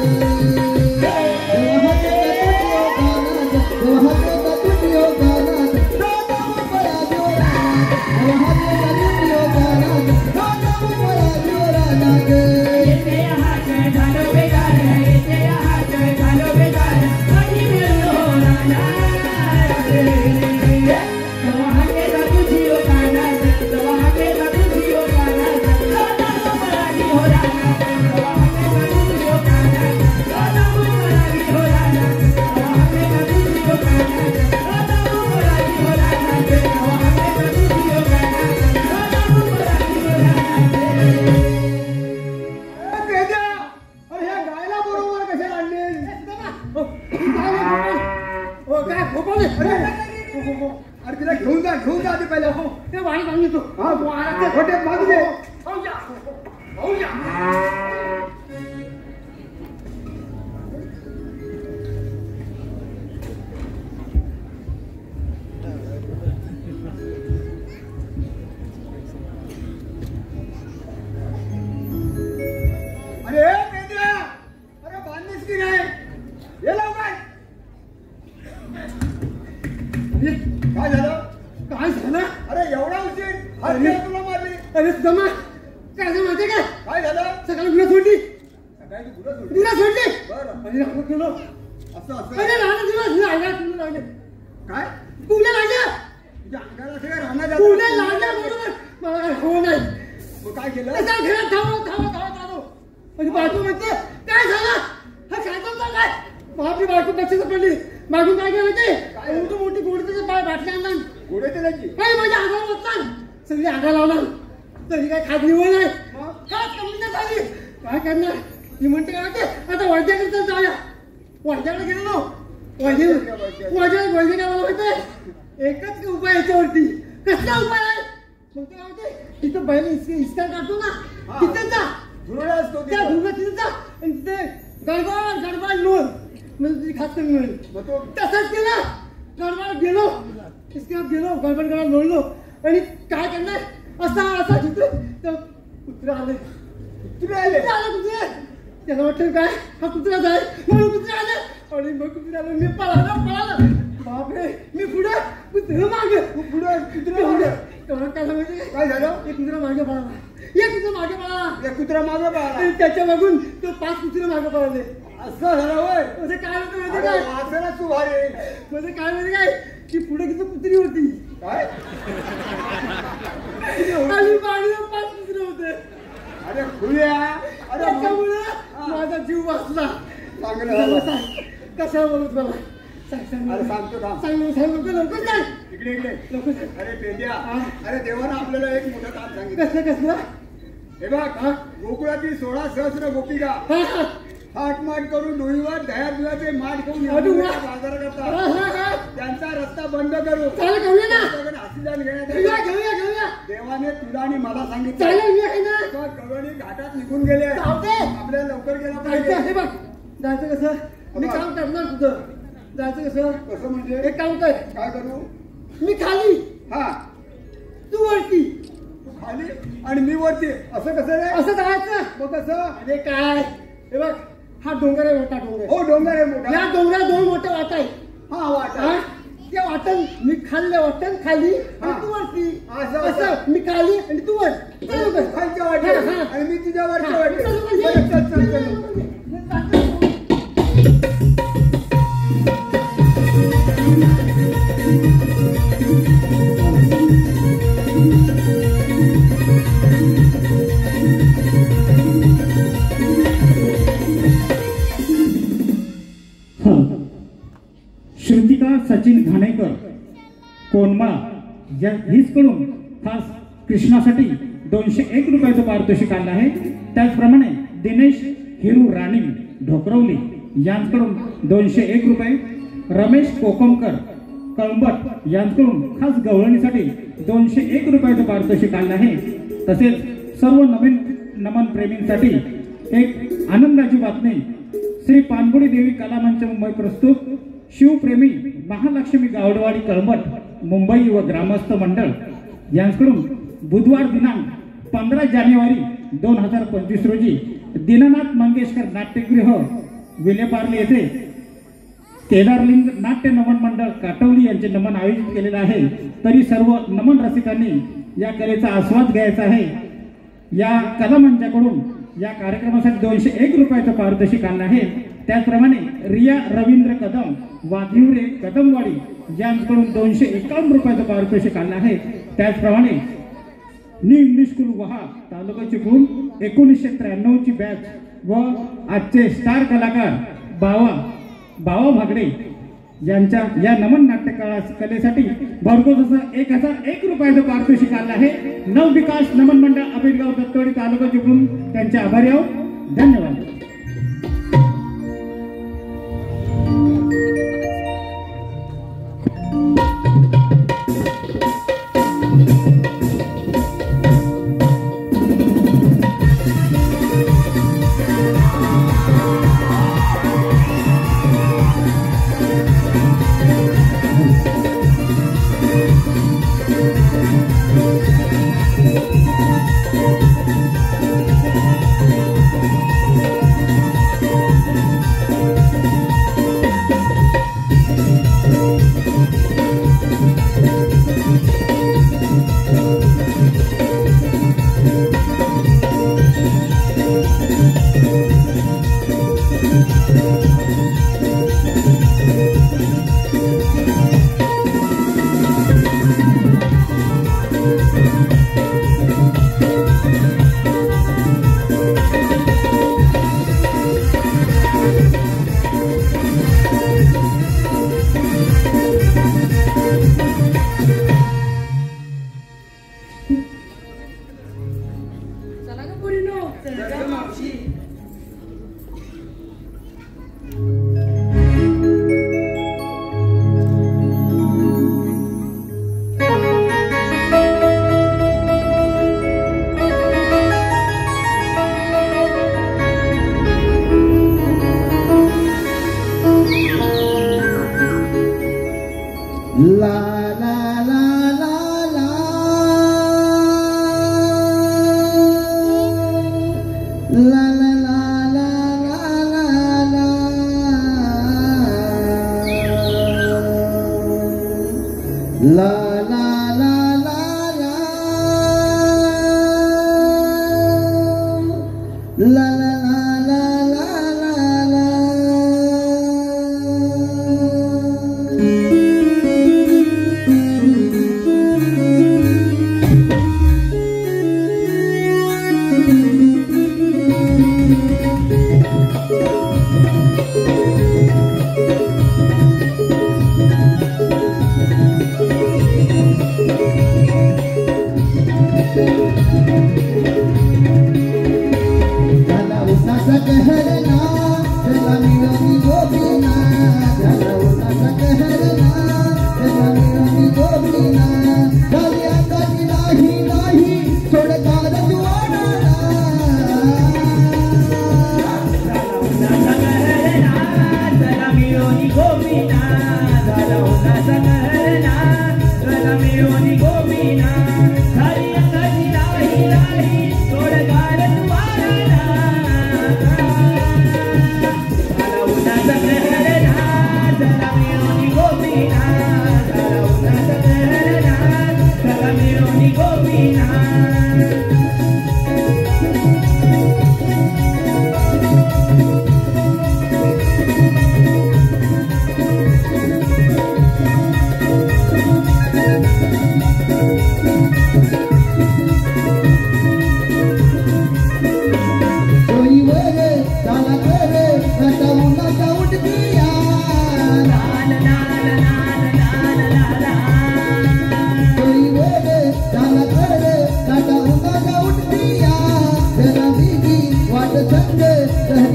अरे तिला घेऊन जा आधी पहिला ते वाणी मागणी तो खोटे मागू दे अरे मेंद्या अरे बांधलीस की नाही ये लवकर काय झालं काय झालं अरे एवढा उशीर हरणे तुला मारली अरे दमा काय झालं माहिती काय काय झालं सकाळी गुन्हा सोडली सकाळी तू कुठं सोडली गुन्हा सोडली बरं आणि राहू केलो असं अरे राहणं दिवस लागला तुला लागले काय तुला लागलं तुझ्या अंगाला असं काय राहणार तुला लागलं बरोबर मला काय हो नाही मग काय केलं त्या घरात थांबव आणि बायको म्हणते काय झालं हा काय चालतं काय बापरी बायको लक्षात पडली मागून काय केलं ते मोठी मोठी गोडीचं पाय बाटल्या आणला घोडे त्याची काय माझ्या अंगावर बसला सगळी आगा लावला तरी काय खात निवड नाही काय कमी नाही झाली काय करणार मी म्हणते काय होते आता वैद्याकडे जाऊया वैद्याकडे गेलो वैद्य काय मला माहिती एकच उपाय याच्यावरती कसला उपाय आहे म्हणते काय होते तिथं बैल इस्कार काढतो ना तिथं जा धुरळा असतो त्या धुरळा तिथं जा आणि तिथे गडबड लोण म्हणजे तुझी खात कमी मिळेल मग तो तसंच केलं गडबड गेलो इसक्यात गेलो गडबड करायला लोळलो आणि काय करणार असा तिथून तर कुत्रा आले कुत्रे आले कुत्रे त्याला वाटतं काय हा कुत्राच आहे म्हणून कुत्रे आले आणि मग कुत्रे आले मी पळाला बापरे मी पुढे कुत्रे मागे पुढे कुत्रे मागे काय सांगायचं काय झालं एक कुत्रा मागे पळाला एक कुत्रा मागे पळाला एक कुत्रा मागे पळाला आणि त्याच्या मागून तो 5 कुत्रे मागे पळाले असं झालं होय म्हणजे काय होतं माहिती अरे काय वाचनाच तू भारी म्हणजे काय माहिती काय ती पुढे किती कुत्री होती काय आणि मागे 5 कुत्रे होते अरे खुल्या अरे त्याच्यामुळे माझा जीव वाचला चांगलं झालं. कशा बोलत मला सांग अरे सांगतो का सांग लवकर सांग इकडे लवकर सांग अरे पेंड्या अरे देवानं आपल्याला एक मोठं काम सांगितलं कसलं हे बघ गोकुळातील 16 सहस्र गोपिका थाटमाट करून डोईवर दह्या दुधाचे माठ करून बाजार करतात त्यांचा रस्ता बंद करू हासीदान घेण्यात देवाने तुला आणि मला सांगितलं कवडी घाटात निघून गेले आपल्याला लवकर गेला पाहिजे हे बघ जायचं कसं मी काम करणार तुझं जायचं कसं म्हणजे एक काम कर काय करू मी खाली हा तू वरती तू खाली आणि मी वरती असं कसं रे असं जायचं मग कसं अरे काय हे बघ हा डोंगर आहे मोठा डोंगर हो डोंगर आहे मोठा या डोंगरात 2 मोठे वाटा आहे हा वाटा त्या वाटण मी खाल्ल्या वाटण खाली आणि तू वरती असं मी खाली आणि तू वर खालच्या वाट्यात आणि मी तुझ्या वरच्या वाट्यात चल श्रुतिका सचिन घाणेकर कोणमाळा या हीचकडून खास कृष्णासाठी 201 रुपयाचं पारितोषिक आलं आहे. त्याचप्रमाणे दिनेश हिरू राणी ढोकरवली यांच्याकडून 201 रुपये, रमेश कोकमकर कळंबट यांच्याकडून खास गवळणीसाठी 201 रुपयाचं पारितोषिक आलं आहे. तसेच सर्व नवीन नमन प्रेमींसाठी एक आनंदाची बातमी. श्री पानबुडी देवी कलामंच मुंबई प्रस्तुत शिवप्रेमी महालक्ष्मी गावडवाडी कळंबट मुंबई व ग्रामस्थ मंडळ यांच्याकडून बुधवार दिनांक 15 जानेवारी 2025 रोजी दीनानाथ मंगेशकर नाट्यगृह विलेपार्ले येथे केदारलिंग नाट्य नमन मंडळ काटवली यांचे नमन आयोजित केलेलं आहे. तरी सर्व नमन रसिकांनी या कलेचा आस्वाद घ्यायचा आहे. या कलामंचाकडून या कार्यक्रमासाठी 201 रुपयाचं पारितोषिक आणलं आहे. त्याचप्रमाणे रिया रवींद्र कदम वाघिवरे कदमवाडी यांच्याकडून 251 रुपयाचं पारितोषिक आणलं आहे. त्याचप्रमाणे न्यू इंग्लिश स्कूल वहा तालुका चिपळूण 1993 ची बॅच व आजचे स्टार कलाकार बावा भागडे यांच्या या नमन नाट्य कलेसाठी भरघोस असं 1001 रुपयाचं पारितोषिक आलं आहे. नवविकास नमन मंडळ आंबेडगाव दत्तवाडी तालुका चिपळूण त्यांचे आभारी आहोत. धन्यवाद.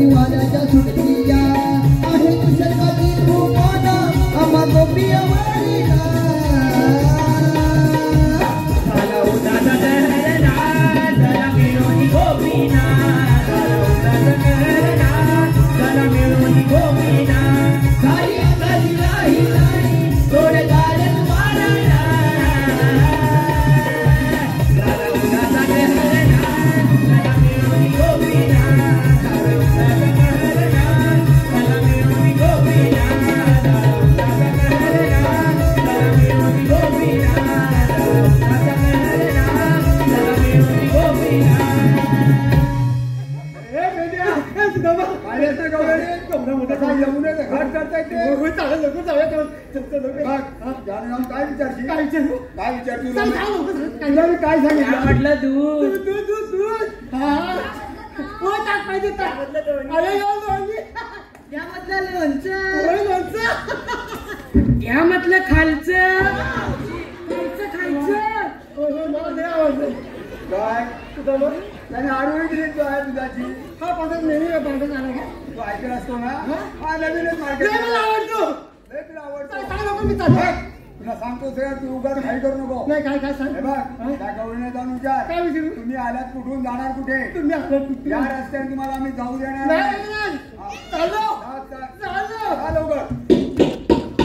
वाऱ्याच्या सुटकिया आहे तुझ्या रूपाना आम्हा गोपी अवळीला झाला उदास करना झाला मिळून गोपीना झाला उदास करना झाला मिळून गोपीना काही आकाशी राही नाही थोडे गाडे तुम्हाला झाला उदास करना झाला मिळून गोपीना झाला उदास करना झाला मिळून गोपीना झाला उदास करना झाला मिळून गोपीना काय विचारशील काय विचारू काय विचारशील सांग, सांग लवकर, सांग. तुला मी काय काय सांगितलं म्हटलं दूध दूध दूध दूध दूध हा हो टाक पाहिजे टाक अरे यो लोणी यामधलं लोणचं ओय लोणचं घ्या म्हटलं खालचं खायचं हो हो मला लय आवडलं काय तुझा बघ त्याने आडवी दिली तो आहे दुधाची हा पाठक नेहमी पाठक आला का तू ऐकत असतो ना हा? हा नवीनच लय मला मार्केट आवडतो लय तुला आवडतो काय नको मी चालू तुला सांगतो सगळं तू उगाच घाई करू नको नाही काय काय सांग हे बघ त्या गवळीने जाऊन विचार काय विचारू तुम्ही आल्यात कुठून जाणार कुठे तुम्ही आपलं कुठे या रस्त्याने तुम्हाला आम्ही जाऊ देणार नाही नाही. नाही चालू जा, जा. चालू जा लवकर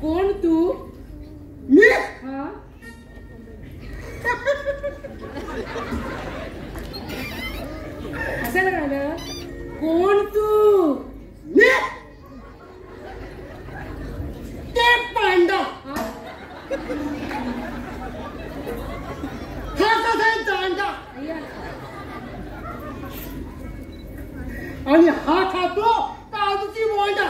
कोण तू मी हा कशाला राहिलं कोण तू मी ते पांडा हा कसा चांडा आणि हा खातो काजूची बोंडा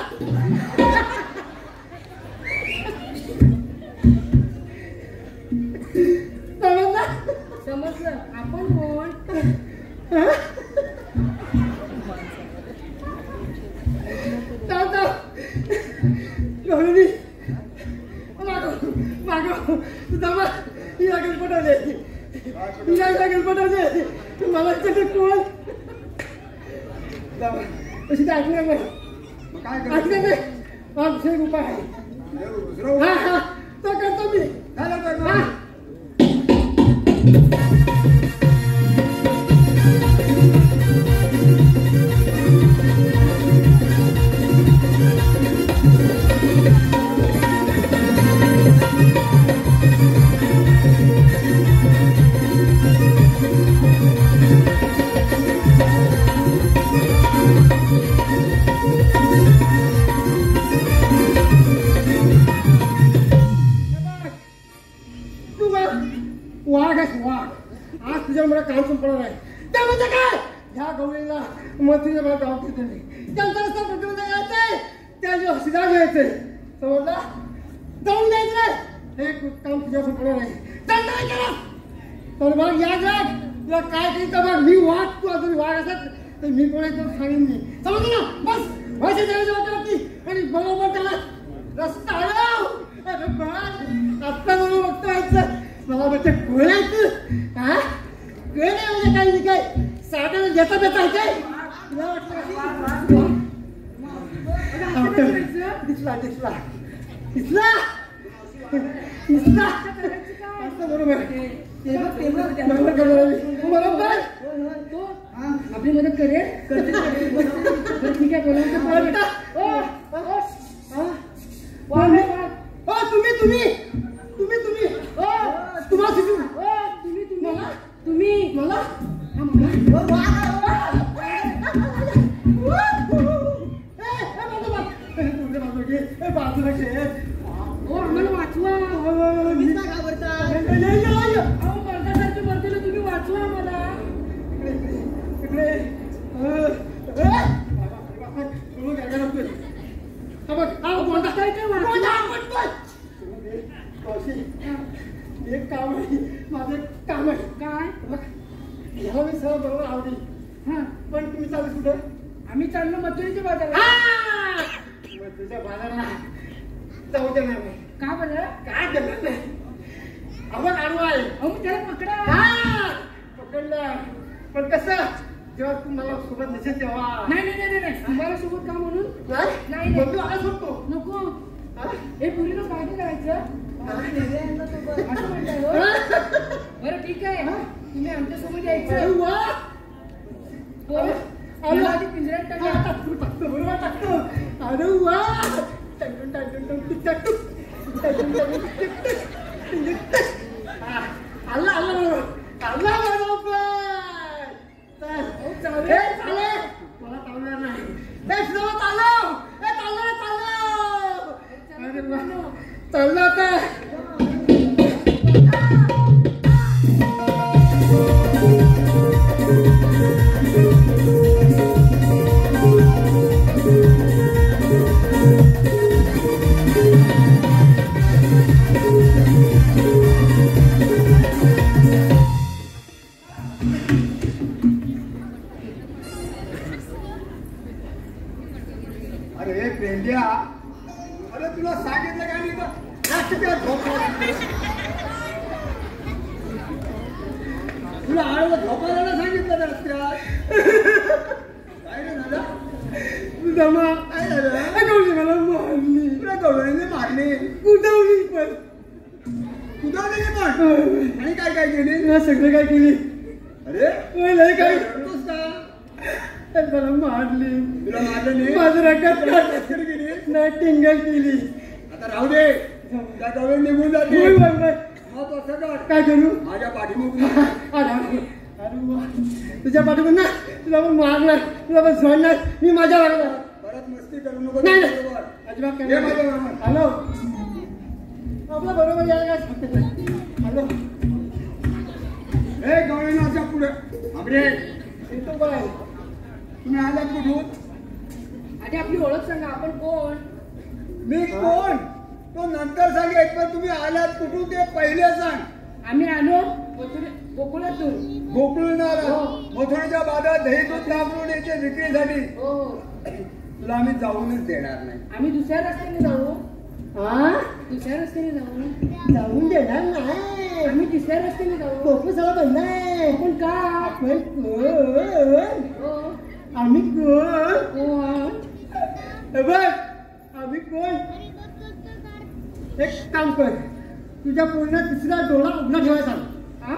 समजलं समजलं आपण कोण चालतं गौरवी मागव मागव तुझा ही लागेल पटवले ही लागेल पटवले मला त्याचे कोण अशी ते ऐकणार नाही मग काय ऐकणार करायचं नाही आमचे उपाय आहे दुसरं हा हा तो करतो मी झालं कर हा तू बघ वाघ आहेस वाघ आज तुझ्या मला काम संपणार आहे त्यामध्ये काय ह्या गवळीला मंत्रीने मला गाव दिले त्यांचा रस्ता प्रतिबंध घ्यायचंय त्या हसीदा घ्यायचंय समजला जाऊन द्यायचं हे काम तुझ्या संपणार आहे त्यांना नाही करा तर मग याद राख तुला काय काही तर बघ मी वाघ तू अजून वाघ असत तर मी कोणाचं सांगेन नाही समजलं ना बस भाषा द्यायची वाटत आणि बरोबर त्याला रस्ता आला अरे बस आत्ता मला बघतो व्हायचं मला वाटतं गोळ्याचं हा गोळ नाही म्हणजे काही नाही काय साधं घेता देता आहे काय तुला वाटलं दिसला दिसला दिसला दिसला असं बरोबर बरोबर आपली मदत करेल बरं, ठीक आहे बोला तुम्ही तुम्हाला तुम्ही मला बाजूला हो आम्हाला वाचवा मीच का घाबरता अहो मर्दासारखे मर्दाला तुम्ही वाचवा आम्हाला इकडे मजुरीच्या बाजारात. हा तुझ्या बाजाराला जाऊ दे नाही. का बरं? काय करणार नाही. आपण आडवा आहे. अहो मग त्याला पकडा. हा पकडलं. पण कसं जेव्हा तू मला सोबत नसेल तेव्हा नाही नाही नाही नाही तुम्हाला सोबत का म्हणून नाही नाही नाही. बंधू आला सोडतो. नको. हा? हे पुरीला काय नाही करायचं असं म्हणताय हो? बरं ठीक आहे तुम्ही आमच्या सोबत यायचं. अरे वा. हो? याला आधी पिंजऱ्यात टाका. टाकतो टाकतो बरोबर टाकतो. अरे वा टाकून टाकून टाकून टाकून टाकून टाकून आला आला बरोबर आला बरोबर. चालेल. ए, चालेल. मला चालणार नाही. ए, सुद्धा चालव. ए, चालव, चालव. अरे वा. चाललं आता. अरे पेंड्या, अरे तुला सांगितलं का नाही का? राष्ट्रपती झोपायला. तुला आडवं झोपायला नाही सांगितलं का रस्त्यात? काय रे दादा? जमा काय झालं? गौरी मला मारली. तुला गवळीने मारले, कुदावली पण कुदावलेले पण. आणि काय काय केले? तुला सगळं काय केली. अरे लय काय रडतोस का? मला मारली. तुला मारलं नाही? माझं रगत रस्त्यात गेली? नाही टिंगल केली. आता राहू दे. त्या गवळी निघून जाते. होय, होय, होय. मग असं कर, काय करू. माझ्या पाठीमागून अरे वा. तुझ्या पाठीकडून ना तुला पण मारणार तुला पण सोडणार मी माझ्या वागणार. परत मस्ती करू नको. नाही बरोबर. अजिबात ये माझ्या बरोबर. हॅलो आपला बरोबर यायला काय सांगते नाही. हॅलो ए गवळीनाच्या पुढे आपले येतो काय तुम्ही आलात कुठून? आधी आपली ओळख सांगा आपण कोण. मी कोण तो नंतर सांगेल, पण तुम्ही आलात कुठून ते पहिले सांग. आम्ही आलो गोकुळातून. गोकुळून आला. हो. मथुरेच्या बाजारात दही दूध तांबून यायचे विक्रीसाठी. हो तुला आम्ही जाऊनच देणार नाही. आम्ही दुसऱ्या रस्त्याने जाऊ. हा दुसऱ्या रस्त्याने जाऊ. जाऊन देणार नाही. आम्ही तिसऱ्या रस्त्याने जाऊ. कोकू सगळं बंद आहे. आपण का. आपण कोण हो आम्ही कोण कोण. हे बघ आम्ही कोण. एक काम कर तुझ्या पूर्ण तिसरा डोळा उघडा ठेवायचा. हा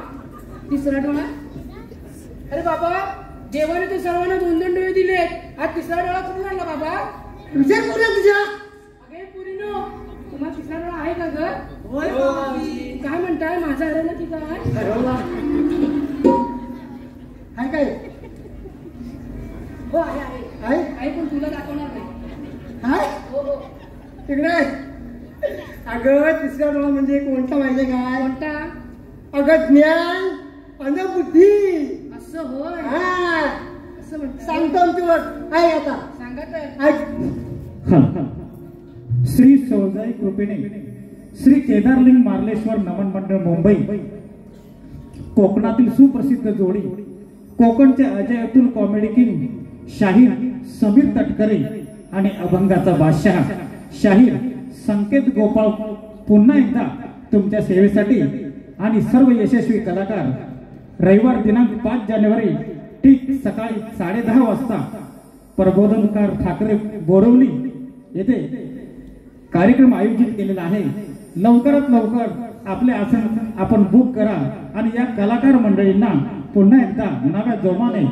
तिसरा डोळा. अरे बाबा देवाने ते सर्वांना 2-2 डोळे दिलेत. हा तिसरा डोळा कुठून आणला बाबा. विचार करूया तुझ्या. अगे पुरीनो तुम्हाला तिसरा डोळा आहे का ग. होय बाबाजी. काय म्हणताय माझा हरवला की काय. ठरवला हाय काय हो आहे आहे हाय आहे पण तुला दाखवणार नाही. हाय हो हो. तिकडे अगं तिसरा डोळा म्हणजे कोणता माहितीये काय. कोणता. अगं ज्ञान अनबुद्धी. असं होय. हा असं म्हणतात. सांगतो आमच्यावर आहे आता सांगा तर. ऐक. श्री सौजाई कृपेने श्री केदारलिंग मार्लेश्वर नमन मंडळ मुंबई कोकणातील सुप्रसिद्ध जोडी कोकणचे अजय अतुल कॉमेडी किंग शाहीर समीर तटकरे आणि अभंगाचा बादशाह शाहीर संकेत गोपाळ पुन्हा एकदा तुमच्या सेवेसाठी आणि सर्व यशस्वी कलाकार रविवार दिनांक 5 जानेवारी ठीक सकाळी 10:30 वाजता प्रबोधनकार ठाकरे बोरवली येथे कार्यक्रम आयोजित केलेला आहे. लवकरात लवकर आपले आसन आपण बुक करा आणि या कलाकार मंडळींना पुन्हा एकदा नव्या जोमाने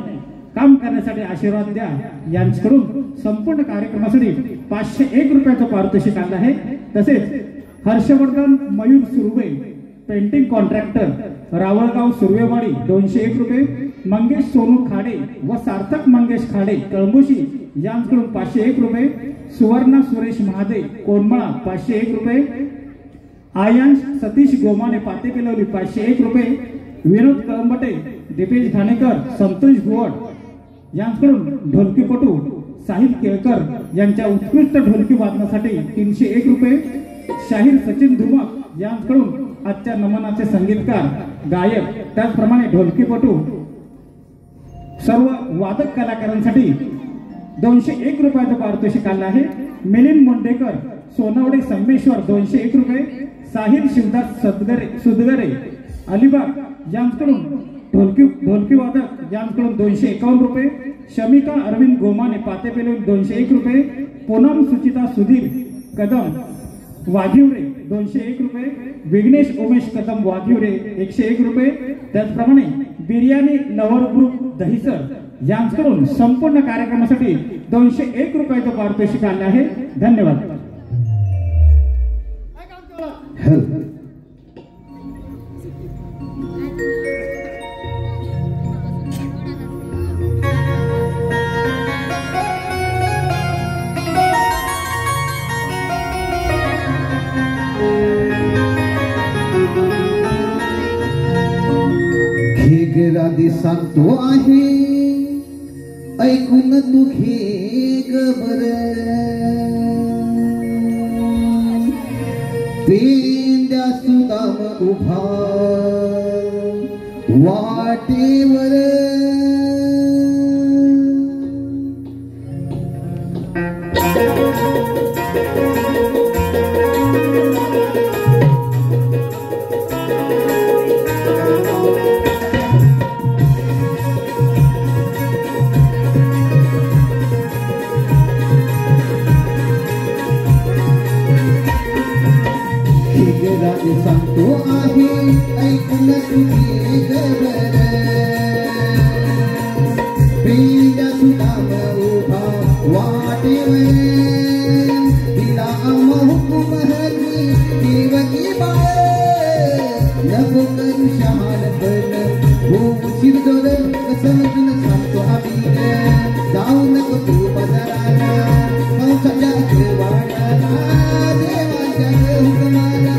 काम करण्यासाठी आशीर्वाद द्या. यांच्याकडून संपूर्ण कार्यक्रमासाठी 501 रुपयाचं पारितोषिक आलं आहे. तसेच हर्षवर्धन मयूर सुर्वे पेंटिंग कॉन्ट्रॅक्टर रावळगाव सुर्वेवाडी 201 रुपये. मंगेश सोनू खाडे व सार्थक मंगेश खाडे कळंबुशी यांच्याकडून 501 रुपये. सुवर्णा सुरेश महादे कोनमळा 501 रुपये. आयांश सतीश गोमाने पातेकेलवली 501 रुपये. विनोद कळंबटे दीपेश घाणेकर संतोष भुवड यांच्याकडून ढोलकीपटू साहिल केळकर यांच्या उत्कृष्ट ढोलकी वादनासाठी 301 रुपये. शाहीर सचिन धुमक यांच्याकडून आजच्या नमनाचे संगीतकार गायक त्याचप्रमाणे ढोलकीपटू सर्व वादक कलाकारांसाठी 201 रुपयाचं पारितोषिक आलं आहे. मिलिंद मुंडेकर सोनवडे संमेश्वर 201 रुपये. साहिल शिवदास सुदगरे अलिबाग यांच्याकडून ढोलकी वादक यांच्याकडून 251 रुपये. शमिका अरविंद गोमाने पातेपेलून 201 रुपये. पूनम सुचिता सुधीर कदम वाघिवरे 201 रुपये. विघ्नेश उमेश कदम वाघिवरे 101 रुपये. त्याचप्रमाणे बिर्याणी लवर ग्रुप दहिसर यांच्याकडून संपूर्ण कार्यक्रमासाठी 201 रुपयाचं पारितोषिक आले आहे. धन्यवाद. राधी सांगतो आहे ऐकून तू घे बर. पेंड्या सुदाम उभा वाटेवर. सांगतो आहे ऐकून तुझी गबर. पेंड्या सुदाम उभा वाटेवर. तिला हुकुम हरली देवकी बाळ. नको करू शहाणपण होऊ शिरदोर. समजून सांगतो आम्ही जाऊ नको तू बाजाराला. पावसाच्या वाड्याला देवाच्या हुकुमाला.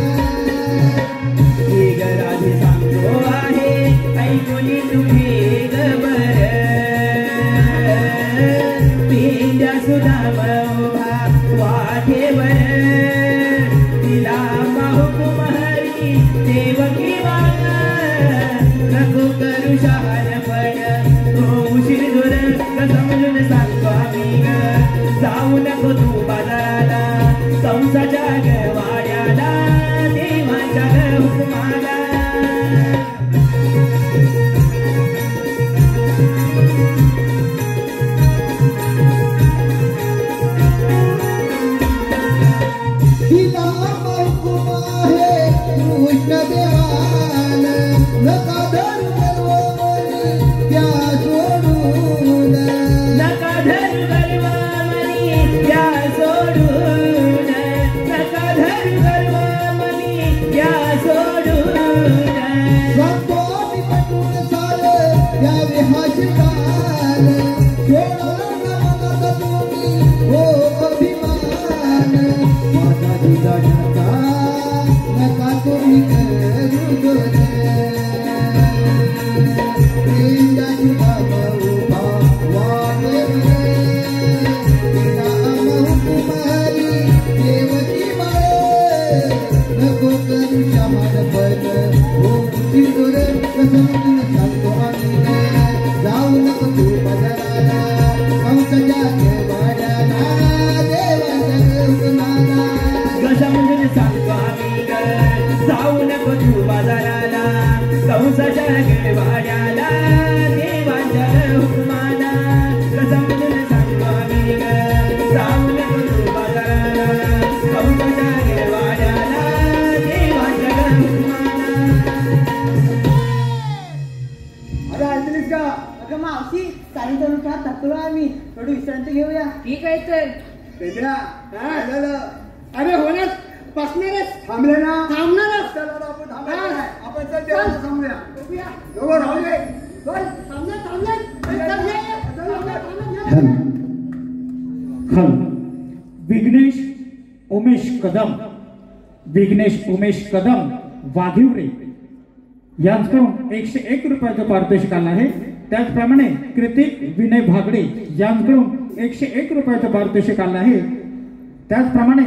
राधी सांगतो आहे ऐकून तुम्ही गबर. पेंड्या सुदाम उभा वाटेवर. तिला हुकुम हरी देवकी बाळ. नको करू शहाणपण होऊ शिरदोर. समजून सांगतो आम्ही जाऊ नको तू बाजाराला. कंसाच्या वाड्याला देवाच्या हुकुमाला. तिला हुकुम आहे कृष्ण देवाला. नका धरू गर्वमणी त्या सोडून. नका धरू गर्वमणी त्या सोडून. नका धरू गर्वमणी त्या सोडून. सांगतो मी पटून सार यावे हाशिकाल. सोडा नका तुम्ही हो अभिमान. माझा दिला नका नका तुम्ही करू गोर. पेंड्या सुदाम उभा वाटेवर. तिला हुकुम हरी देवकी बाळ. नको करू शहाणपण होऊ शिरदोर. समजून सांगतो आम्ही जाऊ नको तू बाजाराला. कंसाच्या वाड्याला देवाच्या हुकुमाला. समजून सांगतो आम्ही जाऊ नको तू बाजाराला. कंसाच्या वाड्याला देवाच्या हुकुमाला. समजून सांगतो आम्ही जाऊ नको तू बाजाराला. कंसाच्या वाड्याला देवाच्या हुकुमाला. अरे ऐकलीस का? अगं मावशी साडेचार का थकलो आम्ही. थोडी विश्रांती घेऊया. ठीक आहे तर. पेंड्या काय झालं? अरे होणार बसणारच. थांबले ना? थांबणारच. चल आता आपण थांबायचं नाही. आपण चल देवाचं सांगूया. दोघं राहू दे. चल. खल विघ्नेश उमेश कदम वाघिवरे यांच्याकडून 101 रुपयाचं पारितोषिक आलं आहे. त्याचप्रमाणे कृतिक विनय भागडे यांच्याकडून 101 रुपयाचं पारितोषिक आलं आहे. त्याचप्रमाणे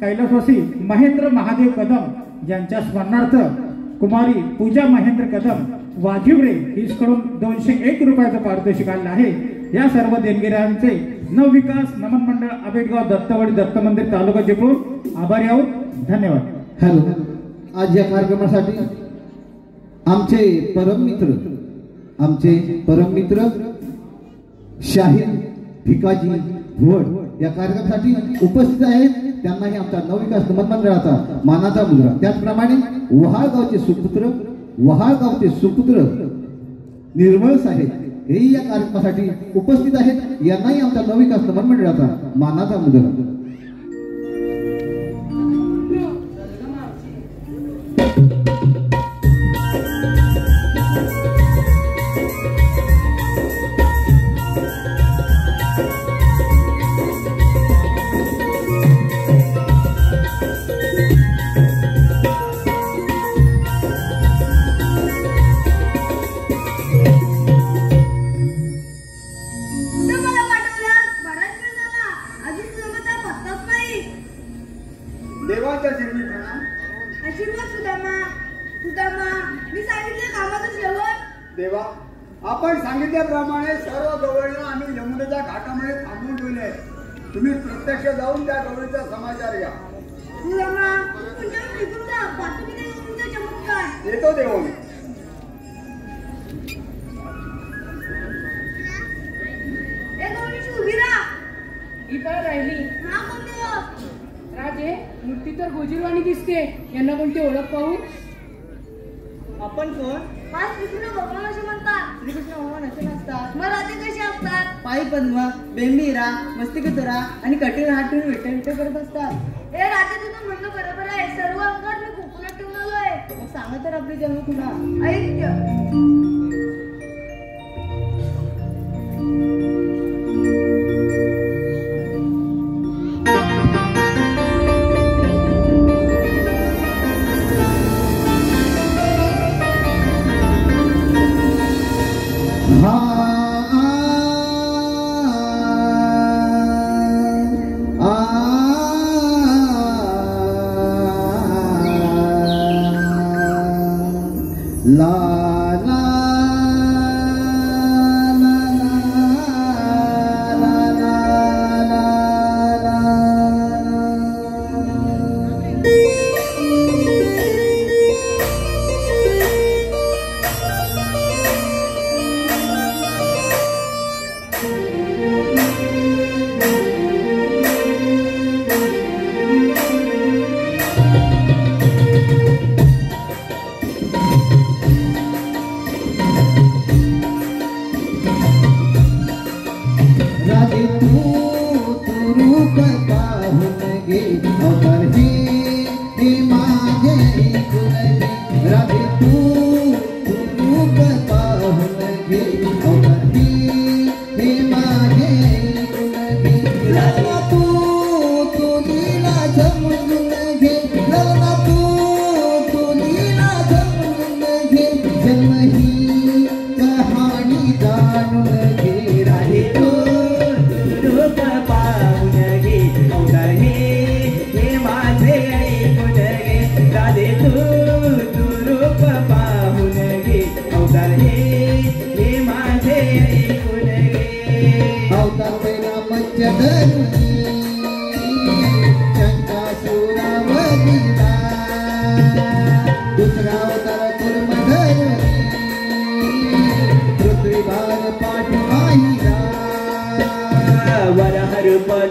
कैलासवासी महेंद्र महादेव कदम यांच्या स्मरणार्थ कुमारी पूजा महेंद्र कदम वाजीव रे कडून 201 रुपयाचं पारितोषिक आलं आहे. या सर्व देणगीरांचे नवविकास नमन मंडळ आबेगाव दत्तवाडी दत्त मंदिर तालुका चिपळूण आभारी आहोत. धन्यवाद. हॅलो. आज या कार्यक्रमासाठी आमचे परम मित्र शाहीर भिकाजी भोड या कार्यक्रमासाठी उपस्थित आहेत. त्यांनाही आमचा नवविकास नमन मंडळाचा मानाचा मुद्रा. त्याचप्रमाणे वहाळगावचे सुपुत्र निर्मळ साहेब हेही या कार्यक्रमासाठी उपस्थित आहेत. यांनाही आमचा नवविकास नमन मंडळाचा मानाचा मुद्रा. देवाच्या चरणी प्रणाम. आशीर्वाद सुदामा, मी सांगितले कामाचं शेवट. देवा, आपण सांगितल्याप्रमाणे सर्व गवळीला आम्ही यमुनेच्या घाटामध्ये थांबवून ठेवले. तुम्ही प्रत्यक्ष जाऊन त्या गवळीचा समाचार घ्या. सुदामा, तुमच्या निघून जा. बाकी नाही तुमचा चमत्कार. येतो देवो. उभी राहा. ही पण राहिली. हा कोणते राजे, मूर्ती तर गोजीरवाणी दिसते. यांना कोणती ओळख पाहू? आपण कोण? हा श्रीकृष्ण भगवान असे म्हणतात. श्रीकृष्ण भगवान असे नसतात. मग राजे कसे असतात? पायी पद्म, बेंबीरा, मस्तिकेतोरा आणि कटीवर हात ठेवून विठ्ठल करत असतात. हे राजे, तुझं म्हणणं बरोबर आहे. सर्व अंगात मी कोकणात ठेवून आलोय. मग सांगा तर आपली जन्मकुणा. ऐक.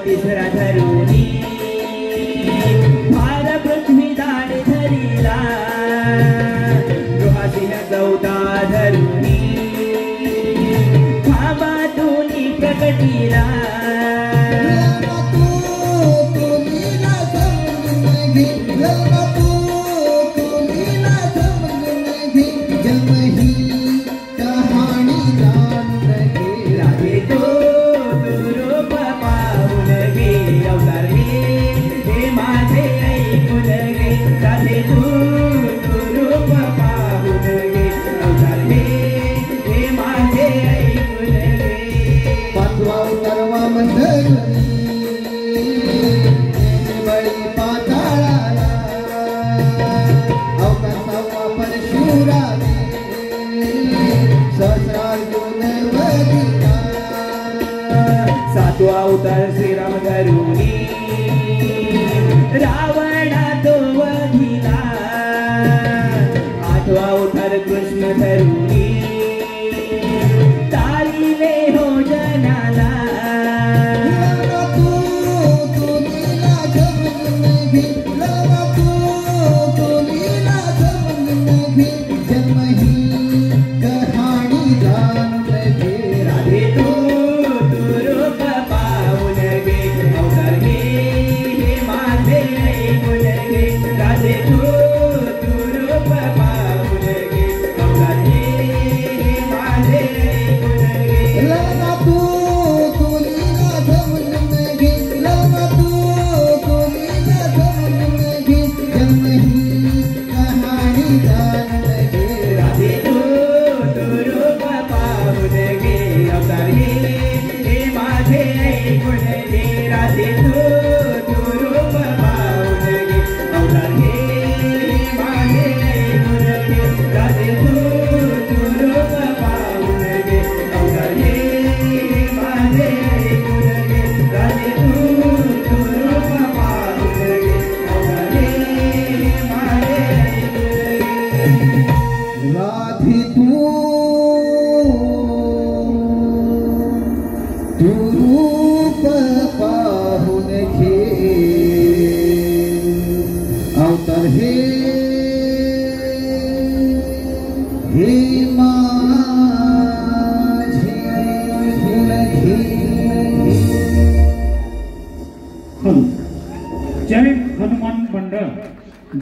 तिसरा धरुनी भार पृथ्वी दाड धरिला गृहासिंह चौथा धरुनी भावातूनी प्रकटिला परवा अवतार श्रीराम धरुणी रावणा तो वधिला आठवा अवतार कृष्ण धरुणी तारिले हो जनाला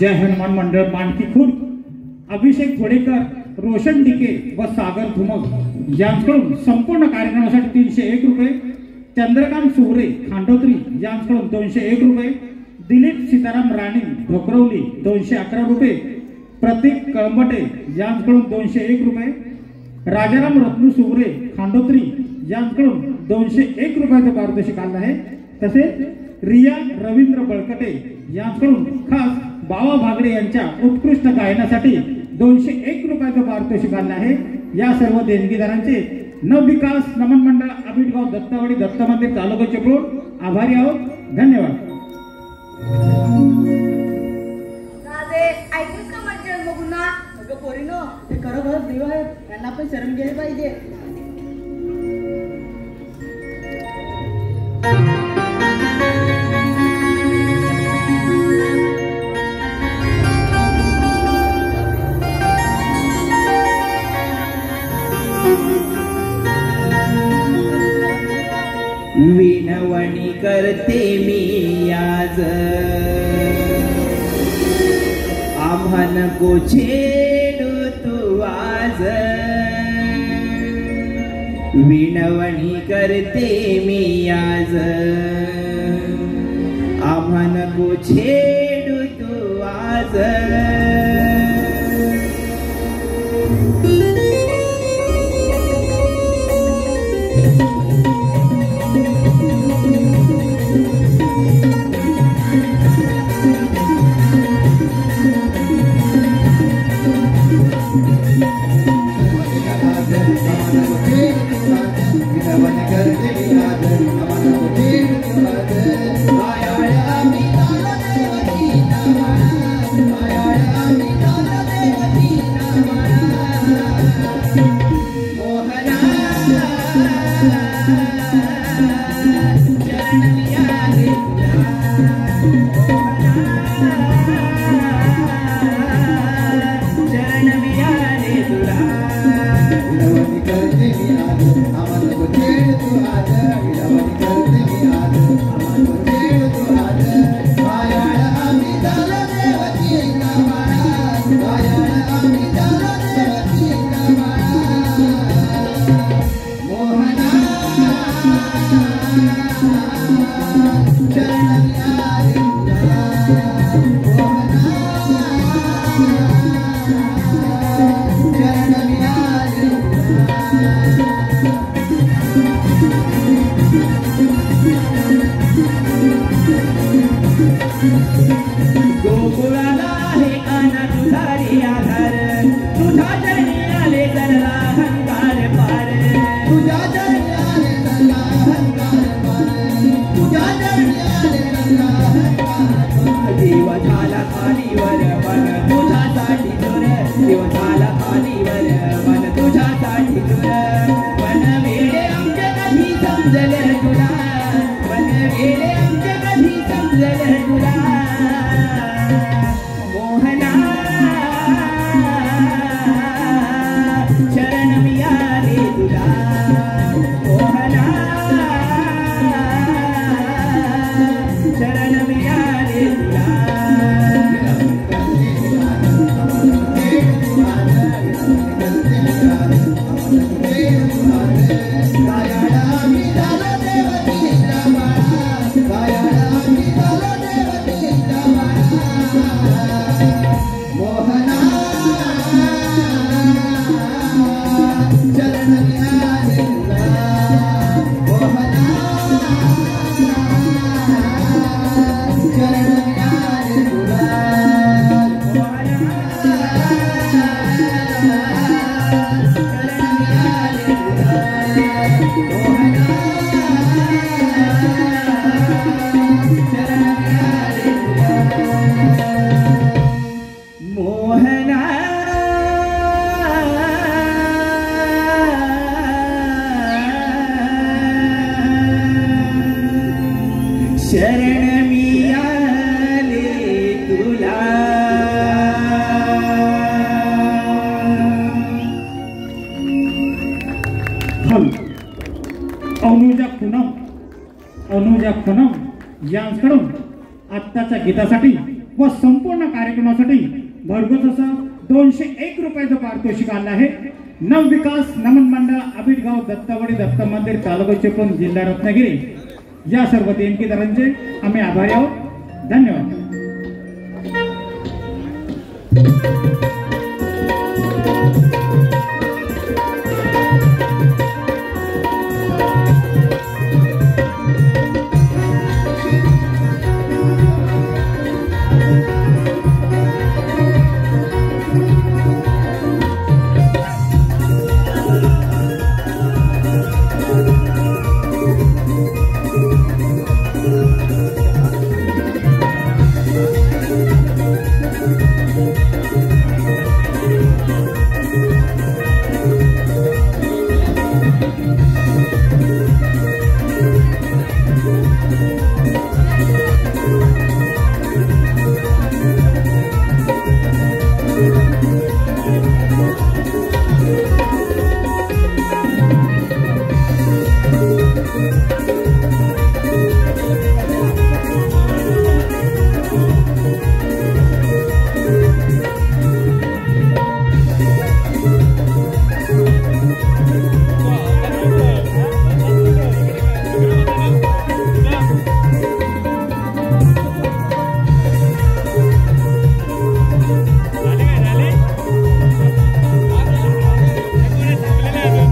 जय हनुमान मंडळ मानकी खुर्द अभिषेक थोडेकर रोशन डिके व सागर धुमक यांच्याकडून संपूर्ण कार्यक्रमासाठी 301 रुपये चंद्रकांत सुवरे खांडोत्री यांच्याकडून 201 रुपये दिलीप सीताराम राणे ढोकरवली 211 रुपये प्रतीक कळंबटे यांच्याकडून 201 रुपये राजाराम रत्नू सुवरे खांडोत्री यांच्याकडून 201 रुपयाचं पारितोषिक आलं आहे। तसेच रिया रवींद्र बळकटे यांच्याकडून खास बावा भागडे यांच्या उत्कृष्ट गायनासाठी 201 रुपयाचं पारितोषिक आलं आहे। या सर्व देणगीदारांचे नवविकास नमन मंडळ आबिटगाव दत्तवाडी दत्त मंदिर तालुका चिपळूण आभारी आहोत। धन्यवाद। दादे ऐकूस का मंडळ बघू ना अगं पोरीनो ते खरोखर देव आहेत त्यांना पण शरण गेले पाहिजे। विनवणी करते मी आज आम्हा नको छेडू तू आज विनवणी करते मी आज आम्हा नको छेडू तू आज गोकुळाला हे काना तुझारी आधार तुझा चरणी आले जरा हंकार पार तुझा चरणी आले जरा हंकार पार खालीवर मन तुझ्यासाठी चोर देव झाला खालीवर मन तुझ्यासाठी चोर मन वेडे आमच्या कधी समजल तुला मन वेडे आमच्या कधी समजल तुला मोहना शरण मी आले तुला मोहना शरण मी आले तुला शरण मी आले तुला हल अनुजा पूनम यांकडून आत्ताच्या गीतासाठी व संपूर्ण कार्यक्रमासाठी भरघोस असं 201 रुपयाचं पारितोषिक आलं आहे. नवविकास नमन मंडळ आबिडगाव दत्तवाडी दत्त मंदिर तालुका चिपळूण जिल्हा रत्नागिरी या सर्व देणगीदारांचे आम्ही आभारी आहोत. धन्यवाद.